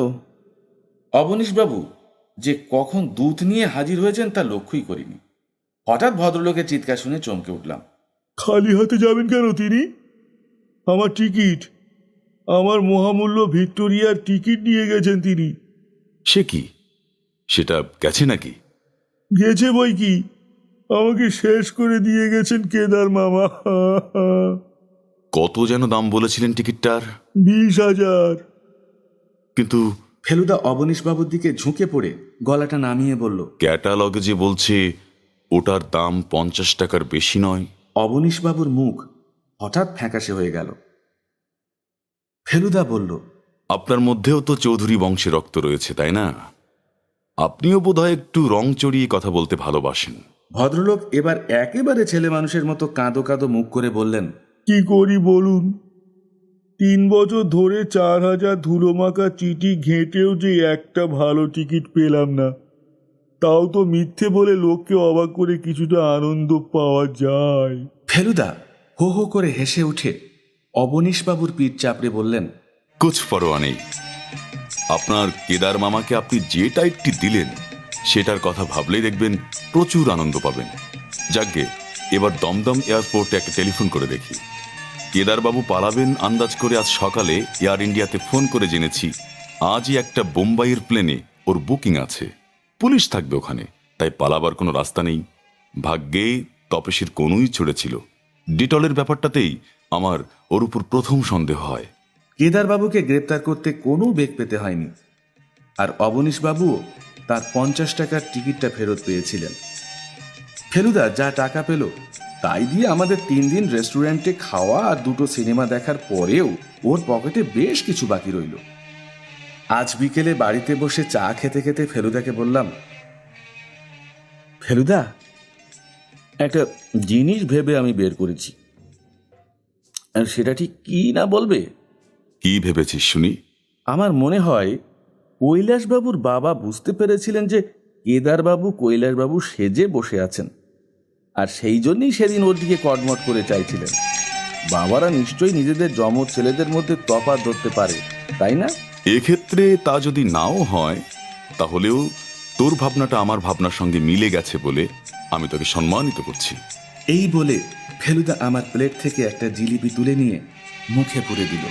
অবনীশবাবু যে কখন দুধ নিয়ে হাজির হয়েছেন তা লক্ষ্যই করিনি। হঠাৎ ভদ্রলোকের চিৎকার শুনে চমকে উঠলাম। খালি হাতে যাবেন কেন তিনি? আমার টিকিট, আমার মহামূল্য ভিক্টোরিয়ার টিকিট নিয়ে গেছেন তিনি। সে কি, সেটা গেছে নাকি? গেছে বই কি, আমাকে শেষ করে দিয়ে গেছেন কেদার মামা। কত যেন দাম বলেছিলেন টিকিটটার? 20,000। কিন্তু ফেলুদা অবনীশবাবুর দিকে ঝুঁকে পড়ে গলাটা নামিয়ে বলল, ক্যাটালগে যে বলছে ওটার দাম 50 টাকার বেশি নয়। অবনীশবাবুর মুখ হঠাৎ ফ্যাকাশে হয়ে গেল। ফেলুদা বলল, আপনার মধ্যেও তো চৌধুরী বংশে রক্ত রয়েছে, তাই না? আপনিও বোধহয় একটু রং চড়িয়ে কথা বলতে ভালোবাসেন। ভদ্রলোক এবার একেবারে ছেলে মানুষের মতো কাঁদো কাঁদো মুখ করে বললেন, কি করি বলুন? 3 বছর ধরে 4,000 ধুলোমাখা চিঠি ঘেঁটেও যে একটা ভালো টিকিট পেলাম না। তাও তো মিথ্যে বলে লোককে অবাক করে কিছুটা আনন্দ পাওয়া যায়। ফেলুদা হো হো করে হেসে উঠে অবনীশবাবুর পিঠ চাপড়ে বললেন, কুছ পরোয়া নেই। আপনার কেদার মামাকে আপনি যে টাইটটি দিলেন, সেটার কথা ভাবলেই দেখবেন প্রচুর আনন্দ পাবেন। যাকগে, এবার দমদম এয়ারপোর্টে একটা টেলিফোন করে দেখি। কেদারবাবু পালাবেন আন্দাজ করে আজ সকালে এয়ার ইন্ডিয়াতে ফোন করে জেনেছি আজই একটা বোম্বাইয়ের প্লেনে ওর বুকিং আছে। পুলিশ থাকবে ওখানে, তাই পালাবার কোনো রাস্তা নেই। ভাগ্যে তপসীর কোনোই ছড়েছিল। ডিটলের ব্যাপারটাতেই আমার ওর উপর প্রথম সন্দেহ হয়। কেদারবাবুকে গ্রেপ্তার করতে কোনো বেগ পেতে হয়নি। আর অবনীশবাবুও তার 50 টাকার টিকিটটা ফেরত পেয়েছিলেন। ফেলুদা যা টাকা পেল তাই দিয়ে আমাদের 3 দিন রেস্টুরেন্টে খাওয়া আর 2টো সিনেমা দেখার পরেও ওর পকেটে বেশ কিছু বাকি রইল। আজ বিকেলে বাড়িতে বসে চা খেতে খেতে ফেলুদাকে বললাম, ফেলুদা, একটা জিনিস ভেবে আমি বের করেছি, আর সেটা ঠিক কি না বলবে? কি ভেবেছিস শুনি? আমার মনে হয় কৈলাসবাবুর বাবা বুঝতে পেরেছিলেন যে কেদারবাবু কৈলাসবাবু সেজে বসে আছেন, আর সেই জন্যই সেদিন ওর দিকে কটমট করে চাইছিলেন। বাবারা নিশ্চয়ই নিজেদের যমজ ছেলেদের মধ্যে তফাৎ ধরতে পারে, তাই না? এক্ষেত্রে তা যদি নাও হয়, তাহলেও তোর ভাবনাটা আমার ভাবনার সঙ্গে মিলে গেছে বলে আমি তোকে সম্মানিত করছি। এই বলে ফেলুদা আমার প্লেট থেকে একটা জিলিপি তুলে নিয়ে মুখে পুরে দিল।